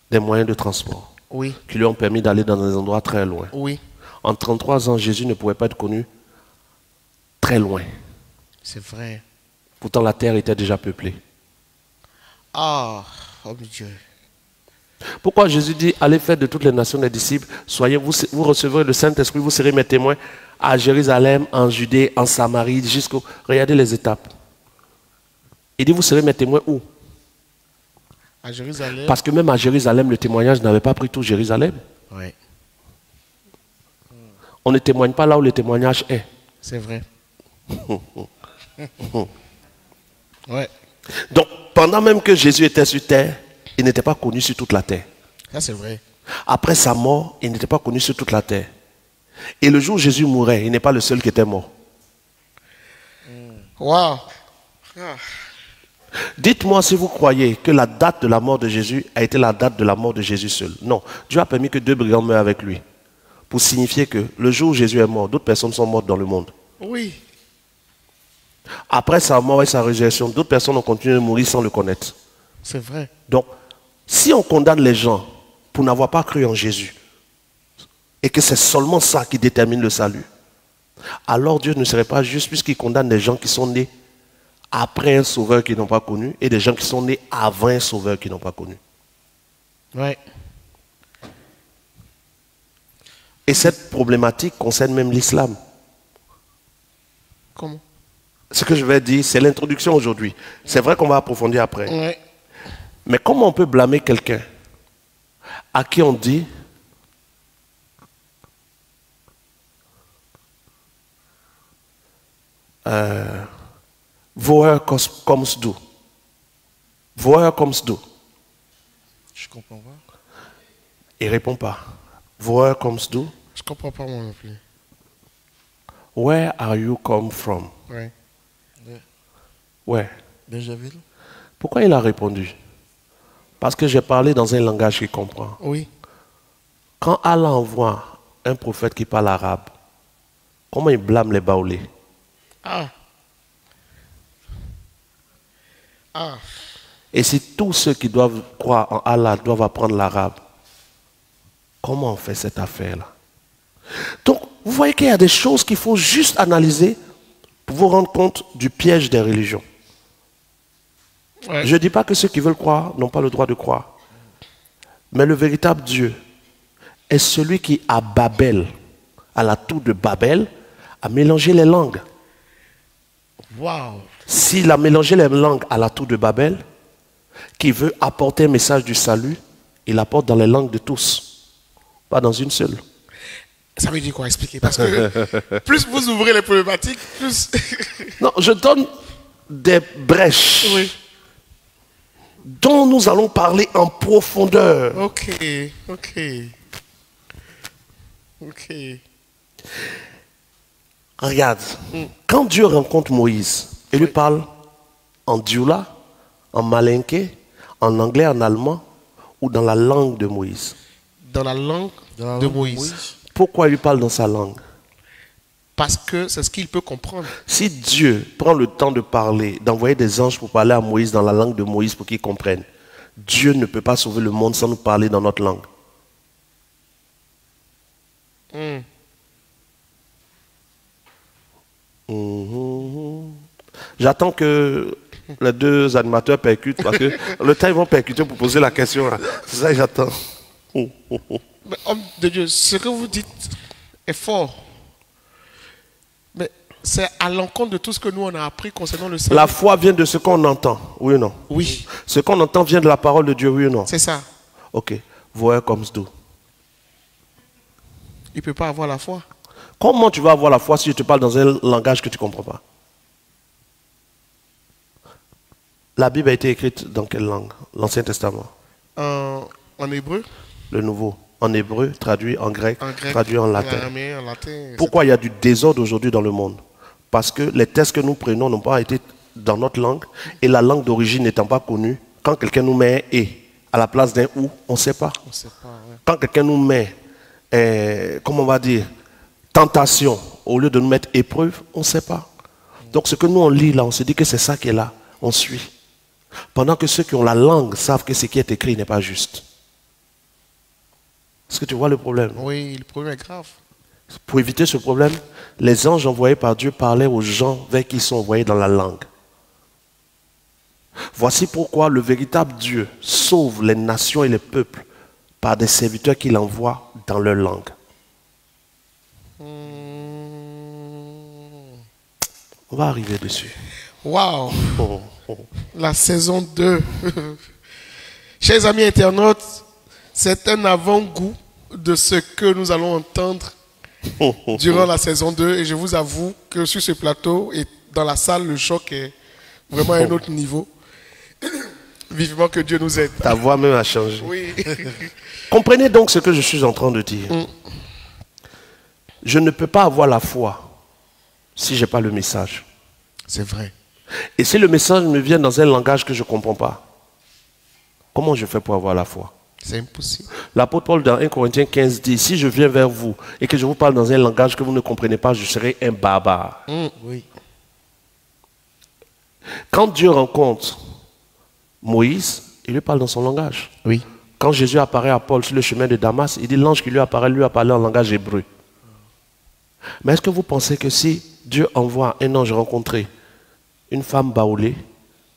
des moyens de transport, Oui, qui lui ont permis d'aller dans des endroits très loin. oui, En 33 ans, Jésus ne pouvait pas être connu très loin. c'est vrai. Pourtant, la terre était déjà peuplée. Ah, oh mon Dieu. Pourquoi Jésus dit, allez faire de toutes les nations des disciples, soyez, vous recevrez le Saint-Esprit, vous serez mes témoins à Jérusalem, en Judée, en Samarie, jusqu'au... Regardez les étapes. Il dit, vous serez mes témoins où? À Jérusalem. Parce que même à Jérusalem, le témoignage n'avait pas pris tout Jérusalem. Oui, On ne témoigne pas là où le témoignage est. c'est vrai. Ouais, Donc, pendant même que Jésus était sur terre, il n'était pas connu sur toute la terre. ça c'est vrai. Après sa mort, il n'était pas connu sur toute la terre. Et le jour où Jésus mourait, il n'est pas le seul qui était mort. Waouh. Dites-moi si vous croyez que la date de la mort de Jésus a été la date de la mort de Jésus seul. Non, Dieu a permis que 2 brigands meurent avec lui. Pour signifier que le jour où Jésus est mort, d'autres personnes sont mortes dans le monde. Oui, Après sa mort et sa résurrection, d'autres personnes ont continué de mourir sans le connaître. c'est vrai. Donc, si on condamne les gens pour n'avoir pas cru en Jésus, et que c'est seulement ça qui détermine le salut, alors Dieu ne serait pas juste puisqu'il condamne des gens qui sont nés après un sauveur qu'ils n'ont pas connu et des gens qui sont nés avant un sauveur qu'ils n'ont pas connu. Ouais. Et cette problématique concerne même l'islam. Comment? Ce que je vais dire, c'est l'introduction aujourd'hui. C'est vrai qu'on va approfondir après. Ouais. Mais comment on peut blâmer quelqu'un à qui on dit Woher comes du? Woher comes du? Je comprends pas. Il ne répond pas. Woher comes du? Je comprends pas moi non plus. Where are you come from? Ouais. Where? Benjaville. Pourquoi il a répondu? Parce que j'ai parlé dans un langage qu'il comprend. Oui. Quand Allah envoie un prophète qui parle arabe, comment il blâme les baoulés? Ah. Ah. Et si tous ceux qui doivent croire en Allah doivent apprendre l'arabe, comment on fait cette affaire-là? Donc, vous voyez qu'il y a des choses qu'il faut juste analyser pour vous rendre compte du piège des religions. Ouais. Je ne dis pas que ceux qui veulent croire n'ont pas le droit de croire. Mais le véritable Dieu est celui qui, à Babel, à la tour de Babel, a mélangé les langues. Waouh. S'il a mélangé les langues à la tour de Babel, qui veut apporter un message du salut, il apporte dans les langues de tous, pas dans une seule. Ça veut dire quoi? Expliquer. Parce que plus vous ouvrez les problématiques, plus... Non, je donne des brèches Oui. dont nous allons parler en profondeur. Ok. Ok. Ok. Regarde, quand Dieu rencontre Moïse, il lui parle en dioula, en malinké, en anglais, en allemand ou dans la langue de Moïse. Dans la langue de Moïse. Pourquoi il lui parle dans sa langue? Parce que c'est ce qu'il peut comprendre. Si Dieu prend le temps de parler, d'envoyer des anges pour parler à Moïse dans la langue de Moïse pour qu'il comprenne, Dieu ne peut pas sauver le monde sans nous parler dans notre langue. J'attends que les deux animateurs percutent parce que le temps ils vont percuter pour poser la question. C'est ça que j'attends. Mais, homme de Dieu, ce que vous dites est fort. Mais c'est à l'encontre de tout ce que nous on a appris concernant le salut. La foi vient de ce qu'on entend, oui ou non? Oui, Ce qu'on entend vient de la parole de Dieu, oui ou non? c'est ça. Ok, voyez comme c'est tout. Il ne peut pas avoir la foi. Comment tu vas avoir la foi si je te parle dans un langage que tu ne comprends pas? La Bible a été écrite dans quelle langue? L'Ancien Testament? En hébreu, Le Nouveau? En hébreu, traduit en grec, traduit en latin. araméen, en latin. Pourquoi il y a du désordre aujourd'hui dans le monde? Parce que les textes que nous prenons n'ont pas été dans notre langue et la langue d'origine n'étant pas connue, quand quelqu'un nous met un « et » à la place d'un « ou », on ne sait pas. On sait pas, ouais. Quand quelqu'un nous met, comment on va dire, tentation, au lieu de nous mettre épreuve, on ne sait pas. Donc ce que nous on lit là, on se dit que c'est ça qui est là, on suit. Pendant que ceux qui ont la langue savent que ce qui est écrit n'est pas juste. Est-ce que tu vois le problème? Oui, le problème est grave. Pour éviter ce problème, les anges envoyés par Dieu parlaient aux gens vers qui ils sont envoyés dans la langue. Voici pourquoi le véritable Dieu sauve les nations et les peuples par des serviteurs qu'il envoie dans leur langue. On va arriver dessus. Waouh, Oh, oh. la saison 2. Chers amis internautes, c'est un avant-goût de ce que nous allons entendre durant la saison 2. Et je vous avoue que sur ce plateau et dans la salle, le choc est vraiment à un autre niveau. Vivement que Dieu nous aide. Ta voix même a changé. Oui. Comprenez donc ce que je suis en train de dire. Je ne peux pas avoir la foi si je n'ai pas le message. C'est vrai. Et si le message me vient dans un langage que je ne comprends pas, comment je fais pour avoir la foi? C'est impossible. L'apôtre Paul dans 1 Corinthiens 15 dit, si je viens vers vous et que je vous parle dans un langage que vous ne comprenez pas, je serai un barbare. Oui. Quand Dieu rencontre Moïse, il lui parle dans son langage. Oui. Quand Jésus apparaît à Paul sur le chemin de Damas, il dit l'ange qui lui apparaît lui a parlé en langage hébreu. Mais est-ce que vous pensez que si Dieu envoie un ange rencontrer une femme baoulée,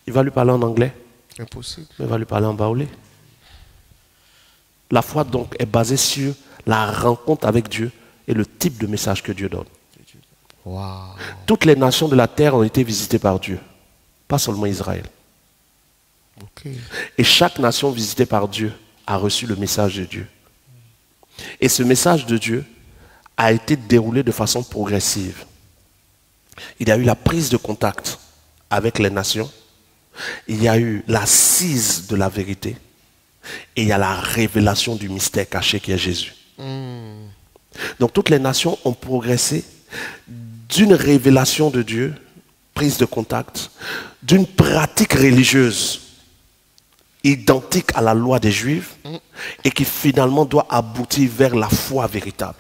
il va lui parler en anglais? Impossible. Mais il va lui parler en baoulé. La foi donc est basée sur la rencontre avec Dieu et le type de message que Dieu donne. Waouh. Toutes les nations de la terre ont été visitées par Dieu, pas seulement Israël. Ok. Et chaque nation visitée par Dieu a reçu le message de Dieu. Et ce message de Dieu a été déroulé de façon progressive. Il y a eu la prise de contact avec les nations, il y a eu l'assise de la vérité, et il y a la révélation du mystère caché qui est Jésus. Donc toutes les nations ont progressé d'une révélation de Dieu, prise de contact, d'une pratique religieuse identique à la loi des Juifs et qui finalement doit aboutir vers la foi véritable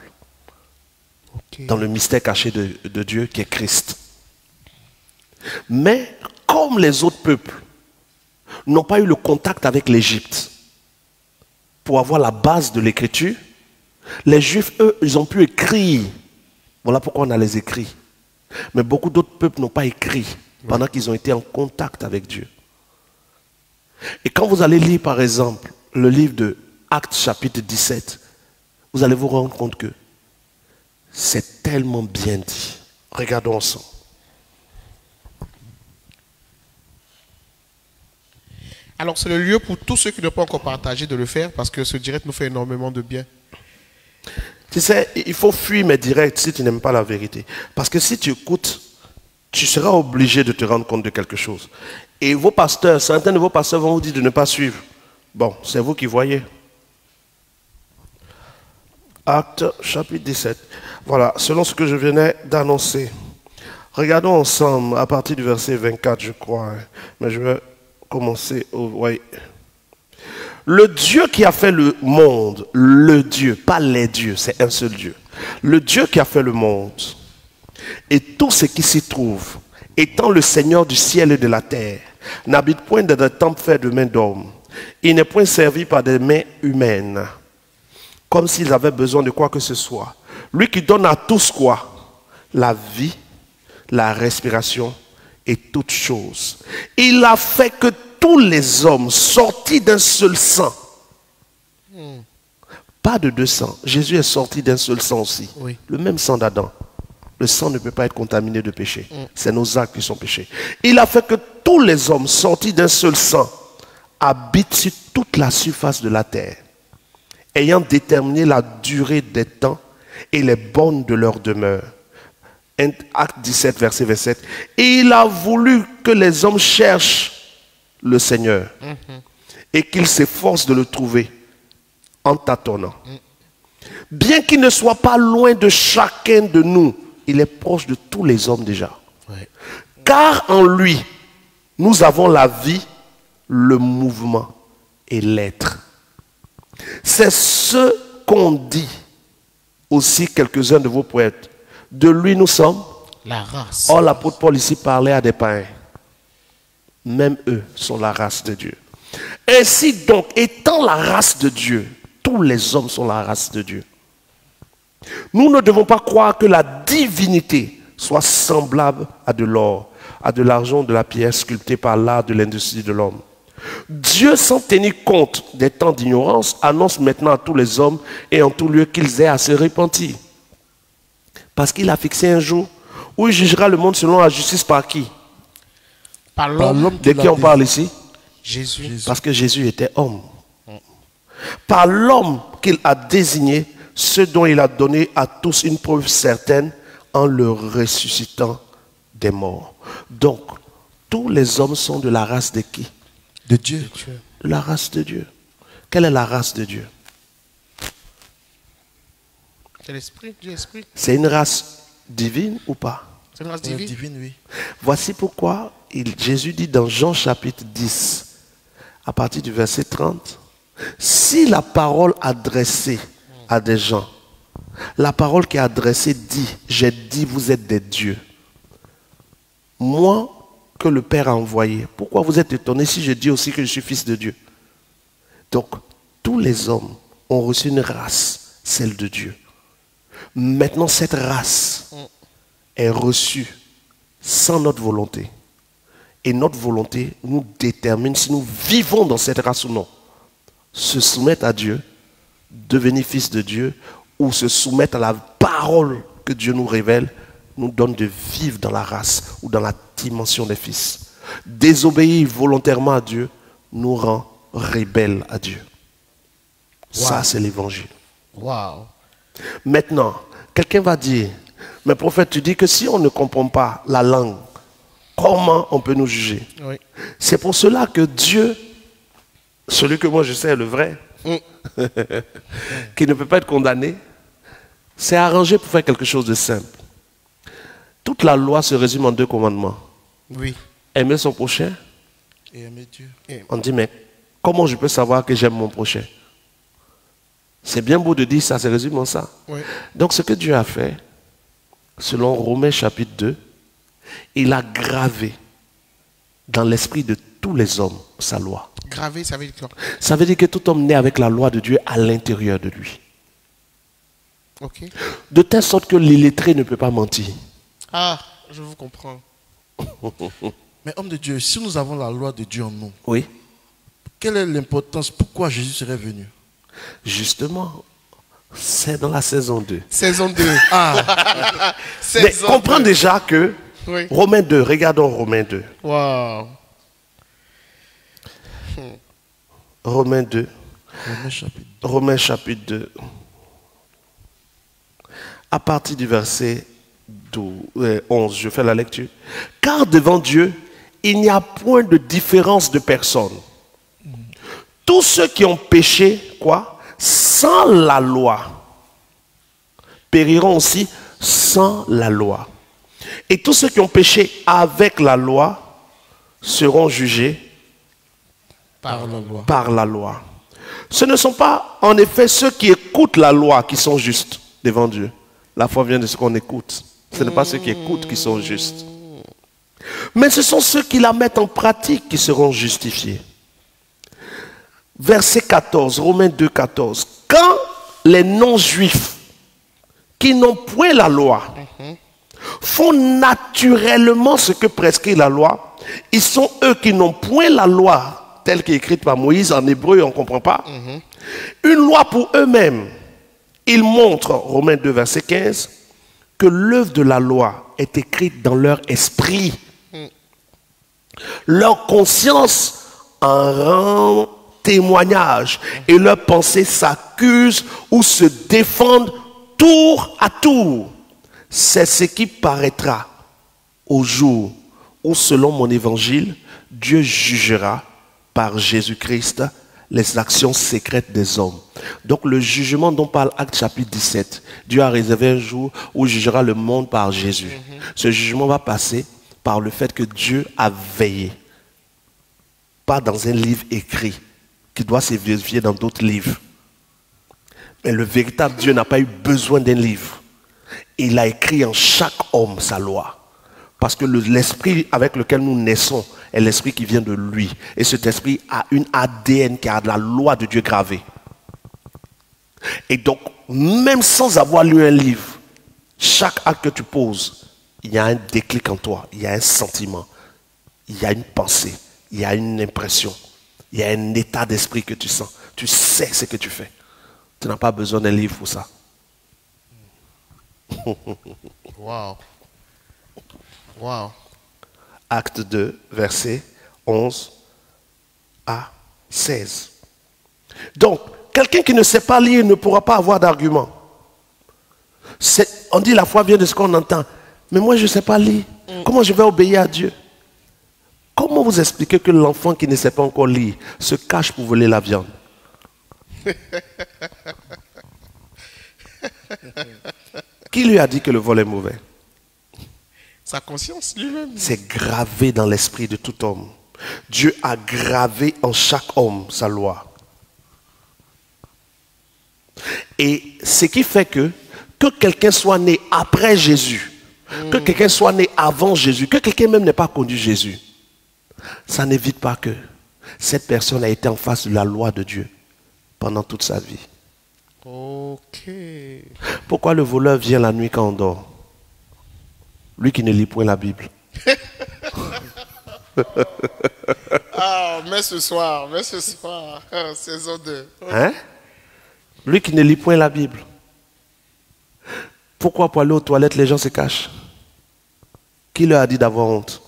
dans le mystère caché de Dieu qui est Christ. Mais comme les autres peuples n'ont pas eu le contact avec l'Égypte pour avoir la base de l'écriture, les Juifs, eux, ils ont pu écrire. Voilà pourquoi on a les écrits. Mais beaucoup d'autres peuples n'ont pas écrit pendant qu'ils ont été en contact avec Dieu. Et quand vous allez lire, par exemple, le livre de Actes chapitre 17, vous allez vous rendre compte que c'est tellement bien dit. Regardons ensemble. Alors, c'est le lieu pour tous ceux qui n'ont pas encore partagé de le faire parce que ce direct nous fait énormément de bien. Tu sais, il faut fuir mes directs si tu n'aimes pas la vérité. Parce que si tu écoutes, tu seras obligé de te rendre compte de quelque chose. Et vos pasteurs, certains de vos pasteurs vont vous dire de ne pas suivre. Bon, c'est vous qui voyez. Actes chapitre 17. Voilà, selon ce que je venais d'annoncer. Regardons ensemble à partir du verset 24, je crois. Mais je vais commencer au... Oui. Le Dieu qui a fait le monde, le Dieu, pas les dieux, c'est un seul Dieu. Le Dieu qui a fait le monde et tout ce qui s'y trouve, étant le Seigneur du ciel et de la terre, n'habite point dans des temples faits de mains d'hommes. Il n'est point servi par des mains humaines, comme s'ils avaient besoin de quoi que ce soit. Lui qui donne à tous quoi? La vie, la respiration et toutes choses. Il a fait que tous les hommes sortis d'un seul sang, pas de deux sangs. Jésus est sorti d'un seul sang aussi. Oui. Le même sang d'Adam. Le sang ne peut pas être contaminé de péché. C'est nos actes qui sont péchés. Il a fait que tous les hommes sortis d'un seul sang habitent sur toute la surface de la terre, ayant déterminé la durée des temps et les bornes de leur demeure. Acte 17, verset 27. Et il a voulu que les hommes cherchent le Seigneur et qu'ils s'efforcent de le trouver en tâtonnant. Bien qu'il ne soit pas loin de chacun de nous, il est proche de tous les hommes déjà. Ouais. Car en lui, nous avons la vie, le mouvement et l'être. C'est ce qu'ont dit aussi quelques-uns de vos poètes. De lui nous sommes. La race. Or l'apôtre Paul ici parlait à des païens. Même eux sont la race de Dieu. Ainsi donc, étant la race de Dieu, tous les hommes sont la race de Dieu. Nous ne devons pas croire que la divinité soit semblable à de l'or, à de l'argent, de la pierre sculptée par l'art de l'industrie de l'homme. Dieu, sans tenir compte des temps d'ignorance, annonce maintenant à tous les hommes et en tout lieu qu'ils aient à se repentir. Parce qu'il a fixé un jour où il jugera le monde selon la justice par qui? Par l'homme. De qui on parle ici? Jésus. Parce que Jésus était homme. Par l'homme qu'il a désigné, ce dont il a donné à tous une preuve certaine en le ressuscitant des morts. Donc, tous les hommes sont de la race de qui? De Dieu. De la race de Dieu. Quelle est la race de Dieu? C'est l'esprit, Dieu esprit. C'est une race divine ou pas? C'est une race divine. Divine, oui. Voici pourquoi Jésus dit dans Jean chapitre 10, à partir du verset 30, si la parole adressée à des gens, la parole qui est adressée dit, j'ai dit vous êtes des dieux. Moi que le Père a envoyé, pourquoi vous êtes étonnés si je dis aussi que je suis fils de Dieu? Donc, tous les hommes ont reçu une race, celle de Dieu. Maintenant, cette race est reçue sans notre volonté. Et notre volonté nous détermine si nous vivons dans cette race ou non. Se soumettre à Dieu, devenir fils de Dieu, ou se soumettre à la parole que Dieu nous révèle, nous donne de vivre dans la race ou dans la dimension des fils. Désobéir volontairement à Dieu nous rend rebelles à Dieu. Ça, c'est l'évangile. Waouh. Maintenant, quelqu'un va dire, mais prophète, tu dis que si on ne comprend pas la langue, comment on peut nous juger? Oui. C'est pour cela que Dieu, celui que moi je sais est le vrai, qui ne peut pas être condamné, s'est arrangé pour faire quelque chose de simple. Toute la loi se résume en 2 commandements. Oui. Aimer son prochain. Et aimer Dieu. On dit, mais comment je peux savoir que j'aime mon prochain? C'est bien beau de dire ça, c'est résumé ça. Oui. Donc ce que Dieu a fait, selon Romains chapitre 2, il a gravé dans l'esprit de tous les hommes sa loi. Gravé, ça veut dire quoi? Ça veut dire que tout homme naît avec la loi de Dieu à l'intérieur de lui. Ok. De telle sorte que l'illettré ne peut pas mentir. Ah, je vous comprends. Mais homme de Dieu, si nous avons la loi de Dieu en nous, Oui. quelle est l'importance? Pourquoi Jésus serait venu? Justement, c'est dans la saison 2. Saison 2. Ah, Mais Saison comprends 2. déjà que Oui. Romains 2, regardons Romains 2. Wow. Romains 2. Romains chapitre Romains chapitre 2. À partir du verset 11, je fais la lecture. Car devant Dieu, il n'y a point de différence de personne. Tous ceux qui ont péché, quoi, sans la loi, périront aussi sans la loi. Et tous ceux qui ont péché avec la loi seront jugés par la loi. par la loi. Ce ne sont pas en effet ceux qui écoutent la loi qui sont justes devant Dieu. La foi vient de ce qu'on écoute. Ce n'est pas ceux qui écoutent qui sont justes. Mais ce sont ceux qui la mettent en pratique qui seront justifiés. Verset 14, Romains 2, 14. Quand les non-juifs qui n'ont point la loi font naturellement ce que prescrit la loi, ils sont eux qui n'ont point la loi telle qu'écrite par Moïse en hébreu, on ne comprend pas. Une loi pour eux-mêmes. Ils montrent, Romains 2, verset 15, que l'œuvre de la loi est écrite dans leur esprit. Leur conscience en rend témoignage et leurs pensées s'accusent ou se défendent tour à tour. C'est ce qui paraîtra au jour où, selon mon évangile, Dieu jugera par Jésus-Christ les actions secrètes des hommes. Donc le jugement dont parle Acte chapitre 17, Dieu a réservé un jour où il jugera le monde par Jésus. Ce jugement va passer par le fait que Dieu a veillé. Pas dans un livre écrit, qui doit se vérifier dans d'autres livres. Mais le véritable Dieu n'a pas eu besoin d'un livre. Il a écrit en chaque homme sa loi. Parce que l'esprit avec lequel nous naissons est l'esprit qui vient de lui. Et cet esprit a une ADN qui a de la loi de Dieu gravée. Et donc, même sans avoir lu un livre, chaque acte que tu poses, il y a un déclic en toi, il y a un sentiment, il y a une pensée, il y a une impression, il y a un état d'esprit que tu sens. Tu sais ce que tu fais. Tu n'as pas besoin d'un livre pour ça. Wow. Wow. Acte 2, verset 11 à 16. Donc, quelqu'un qui ne sait pas lire ne pourra pas avoir d'argument. On dit la foi vient de ce qu'on entend. Mais moi, je ne sais pas lire. Comment je vais obéir à Dieu? Comment vous expliquez que l'enfant qui ne sait pas encore lire se cache pour voler la viande? Qui lui a dit que le vol est mauvais? Sa conscience lui-même. C'est gravé dans l'esprit de tout homme. Dieu a gravé en chaque homme sa loi. Et ce qui fait que quelqu'un soit né après Jésus, que quelqu'un soit né avant Jésus, que quelqu'un même n'ait pas connu Jésus, ça n'évite pas que cette personne a été en face de la loi de Dieu pendant toute sa vie. Ok. Pourquoi le voleur vient la nuit quand on dort? Lui qui ne lit point la Bible. Ah, mais ce soir, saison 2. Hein? Lui qui ne lit point la Bible. Pourquoi pour aller aux toilettes, les gens se cachent? Qui leur a dit d'avoir honte?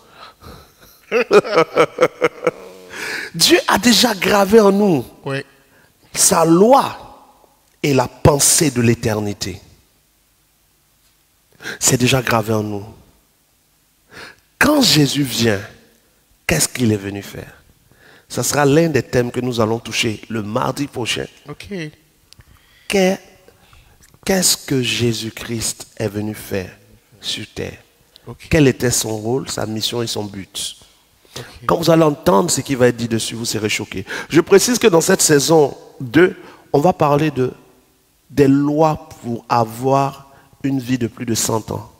Dieu a déjà gravé en nous Oui. sa loi et la pensée de l'éternité. C'est déjà gravé en nous. Quand Jésus vient, qu'est-ce qu'il est venu faire? Ce sera l'un des thèmes que nous allons toucher le mardi prochain. Ok. Qu'est-ce que Jésus-Christ est venu faire sur terre? Ok. Quel était son rôle, sa mission et son but? Quand vous allez entendre ce qui va être dit dessus, vous serez choqués. Je précise que dans cette saison 2, on va parler des lois pour avoir une vie de plus de 100 ans.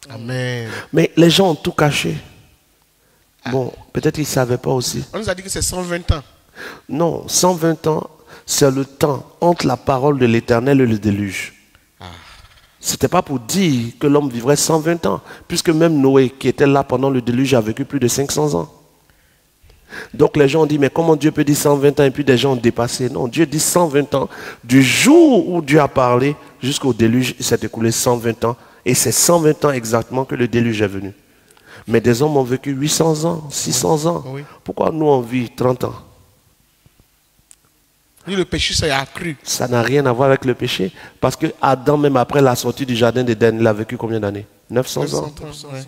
Amen. Mais les gens ont tout caché. Bon, peut-être qu'ils ne savaient pas aussi. On nous a dit que c'est 120 ans. Non, 120 ans, c'est le temps entre la parole de l'Éternel et le déluge. Ce n'était pas pour dire que l'homme vivrait 120 ans, puisque même Noé, qui était là pendant le déluge, a vécu plus de 500 ans. Donc les gens ont dit, mais comment Dieu peut dire 120 ans et puis des gens ont dépassé? Non, Dieu dit 120 ans. Du jour où Dieu a parlé jusqu'au déluge, il s'est écoulé 120 ans. Et c'est 120 ans exactement que le déluge est venu. Mais des hommes ont vécu 800 ans, 600 ans. Oui. Pourquoi nous on vit 30 ans? Lui, le péché s'est accru. Ça n'a rien à voir avec le péché. Parce que Adam, même après la sortie du jardin d'Éden, il a vécu combien d'années? 900 ans. 900 ans, ouais.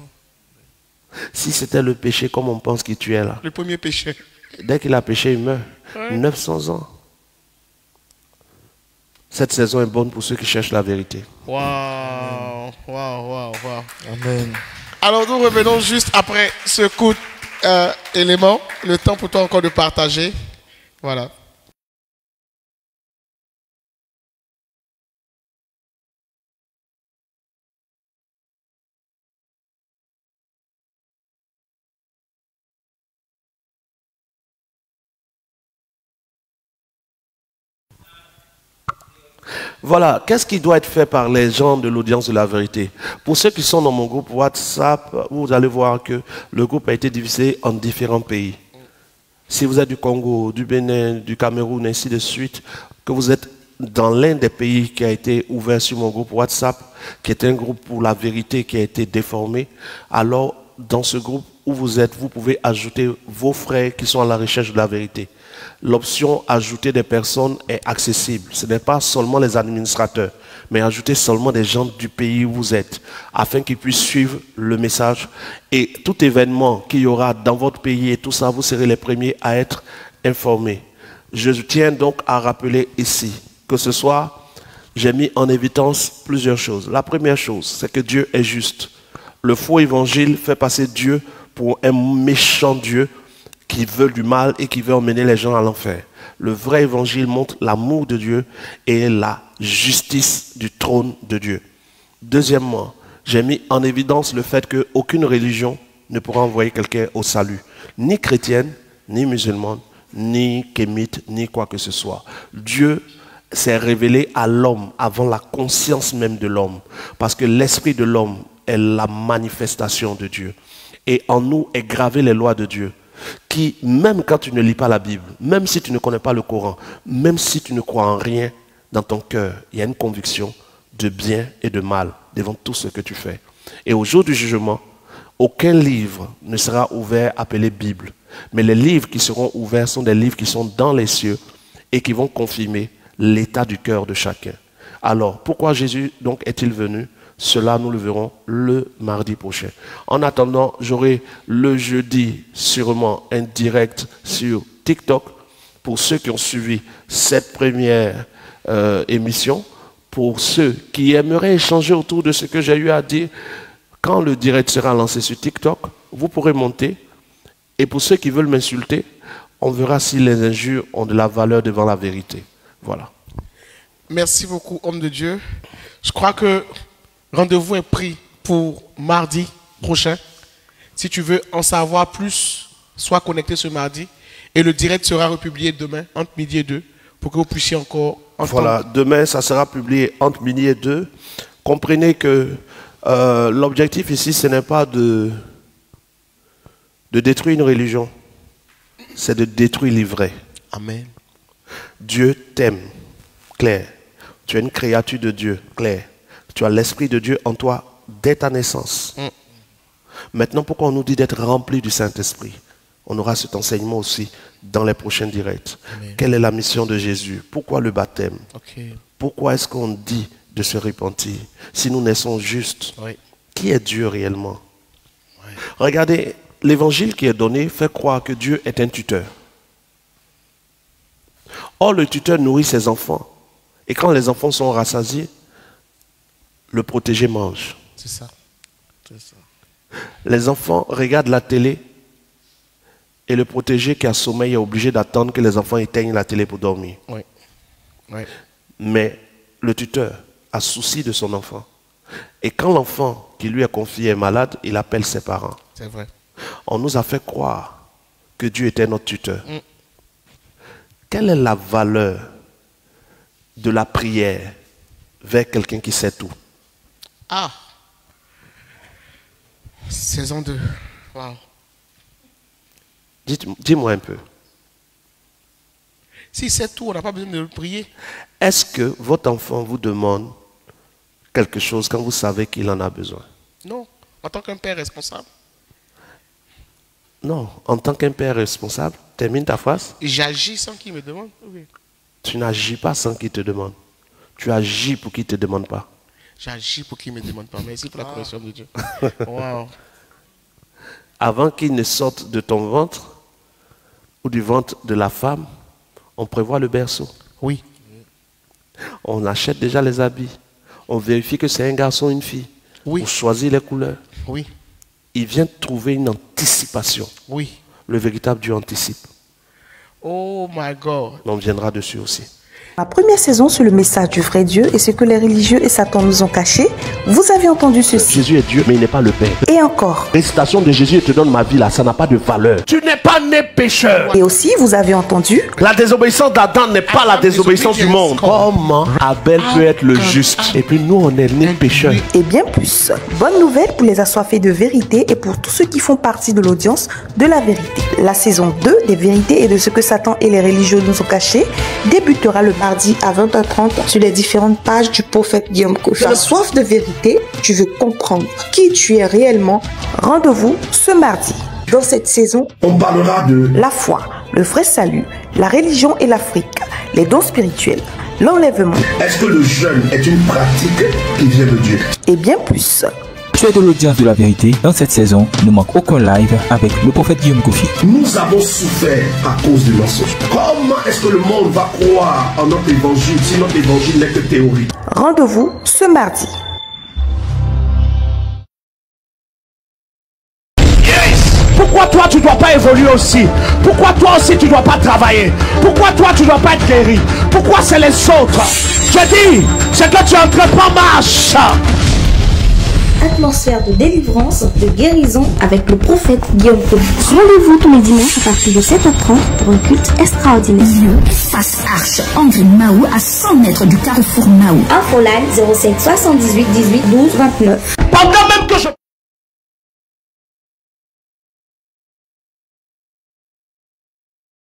Si c'était le péché comme on pense qu'il tuait là, Le premier péché. dès qu'il a péché, il meurt. 900 ans. Cette saison est bonne pour ceux qui cherchent la vérité. Waouh, waouh, waouh, waouh. Amen. Alors nous revenons juste après ce coup d'élément. Le temps pour toi encore de partager. Voilà. Voilà, qu'est-ce qui doit être fait par les gens de l'audience de la vérité? Pour ceux qui sont dans mon groupe WhatsApp, vous allez voir que le groupe a été divisé en différents pays. Si vous êtes du Congo, du Bénin, du Cameroun, ainsi de suite, que vous êtes dans l'un des pays qui a été ouvert sur mon groupe WhatsApp, qui est un groupe pour la vérité qui a été déformé, alors dans ce groupe où vous êtes, vous pouvez ajouter vos frères qui sont à la recherche de la vérité. L'option ajouter des personnes est accessible. Ce n'est pas seulement les administrateurs, mais ajouter seulement des gens du pays où vous êtes, afin qu'ils puissent suivre le message. Et tout événement qu'il y aura dans votre pays et tout ça, vous serez les premiers à être informés. Je tiens donc à rappeler ici que ce soir, j'ai mis en évidence plusieurs choses. La première chose, c'est que Dieu est juste. Le faux évangile fait passer Dieu pour un méchant Dieu qui veut du mal et qui veut emmener les gens à l'enfer. Le vrai évangile montre l'amour de Dieu et la justice du trône de Dieu. Deuxièmement, j'ai mis en évidence le fait qu'aucune religion ne pourra envoyer quelqu'un au salut. Ni chrétienne, ni musulmane, ni kémite, ni quoi que ce soit. Dieu s'est révélé à l'homme avant la conscience même de l'homme. Parce que l'esprit de l'homme est la manifestation de Dieu. Et en nous est gravé les lois de Dieu. Qui, même quand tu ne lis pas la Bible, même si tu ne connais pas le Coran, même si tu ne crois en rien, dans ton cœur, il y a une conviction de bien et de mal devant tout ce que tu fais. Et au jour du jugement, aucun livre ne sera ouvert appelé Bible. Mais les livres qui seront ouverts sont des livres qui sont dans les cieux et qui vont confirmer l'état du cœur de chacun. Alors, pourquoi Jésus donc est-il venu? Cela, nous le verrons le mardi prochain. En attendant, j'aurai le jeudi sûrement un direct sur TikTok pour ceux qui ont suivi cette première émission. Pour ceux qui aimeraient échanger autour de ce que j'ai eu à dire, quand le direct sera lancé sur TikTok, vous pourrez monter. Et pour ceux qui veulent m'insulter, on verra si les injures ont de la valeur devant la vérité. Voilà. Merci beaucoup, homme de Dieu. Je crois que rendez-vous est pris pour mardi prochain. Si tu veux en savoir plus, sois connecté ce mardi. Et le direct sera republié demain, entre midi et 2, pour que vous puissiez encore entendre. Voilà, demain, ça sera publié entre midi et 2. Comprenez que l'objectif ici, ce n'est pas de détruire une religion, c'est de détruire les vrais. Amen. Dieu t'aime, Claire. Tu es une créature de Dieu, Claire. Tu as l'Esprit de Dieu en toi dès ta naissance. Maintenant, pourquoi on nous dit d'être rempli du Saint-Esprit? On aura cet enseignement aussi dans les prochains directs. Amen. Quelle est la mission de Jésus? Pourquoi le baptême? Okay. Pourquoi est-ce qu'on dit de se repentir? Si nous naissons justes, Oui. qui est Dieu réellement? Oui. Regardez, l'évangile qui est donné fait croire que Dieu est un tuteur. Or, le tuteur nourrit ses enfants. Et quand les enfants sont rassasiés, le protégé mange. C'est ça. C'est ça. Les enfants regardent la télé Et le protégé qui a sommeil est obligé d'attendre que les enfants éteignent la télé pour dormir. Oui. Oui. Mais le tuteur a souci de son enfant. Et quand l'enfant qui lui est confié est malade, il appelle ses parents. C'est vrai. On nous a fait croire que Dieu était notre tuteur. Quelle est la valeur de la prière vers quelqu'un qui sait tout? Ah. Saison 2. Wow. Dis-moi un peu. Si c'est tout, on n'a pas besoin de le prier. Est-ce que votre enfant vous demande quelque chose quand vous savez qu'il en a besoin? Non. En tant qu'un père responsable. Non. En tant qu'un père responsable, termine ta phrase. J'agis sans qu'il me demande. Oui. Tu n'agis pas sans qu'il te demande. Tu agis pour qu'il ne te demande pas. J'agis pour qu'il ne me demande pas. Merci pour la correction de Dieu. Wow. Avant qu'il ne sorte de ton ventre ou du ventre de la femme, on prévoit le berceau. Oui. On achète déjà les habits. On vérifie que c'est un garçon ou une fille. Oui. On choisit les couleurs. Oui. Il vient trouver une anticipation. Oui. Le véritable Dieu anticipe. Oh my God. On viendra dessus aussi. La première saison sur le message du vrai Dieu et ce que les religieux et Satan nous ont caché, vous avez entendu ceci. Jésus est Dieu, mais il n'est pas le Père. Et encore. Récitation de Jésus, je te donne ma vie là, ça n'a pas de valeur. Tu n'es pas né pécheur. Et aussi, vous avez entendu. La désobéissance d'Adam n'est pas la désobéissance du monde. Comment Abel peut être le juste? Et puis nous, on est nés pécheurs. Et bien plus. Bonne nouvelle pour les assoiffés de vérité et pour tous ceux qui font partie de l'audience de la vérité. La saison 2 des vérités et de ce que Satan et les religieux nous ont caché débutera le mardi à 20h30 sur les différentes pages du prophète Guillaume Kofi. Tu as soif de vérité, tu veux comprendre qui tu es réellement. Rendez-vous ce mardi. Dans cette saison, On parlera de la foi, le vrai salut, la religion et l'Afrique, les dons spirituels, l'enlèvement est-ce que le jeûne est une pratique qui vient de Dieu? et bien plus. Tu es de l'audience de la vérité. Dans cette saison, ne manque aucun live avec le prophète Guillaume Kofi. Nous avons souffert à cause du mensonge. Comment est-ce que le monde va croire en notre évangile si notre évangile n'est que théorie? Rendez-vous ce mardi. Pourquoi toi tu ne dois pas évoluer aussi? Pourquoi toi aussi tu ne dois pas travailler? Pourquoi toi tu ne dois pas être guéri? Pourquoi c'est les autres? Je dis, c'est que tu entreprends marche. Atmosphère de délivrance, de guérison avec le prophète Guillaume Kofi. Rendez-vous tous les dimanches à partir de 7h30 pour un culte extraordinaire. Face Arche, André Mahou, à 100 mètres du carrefour Mahou. Infoline 07 78 18 12 29. Pendant même que je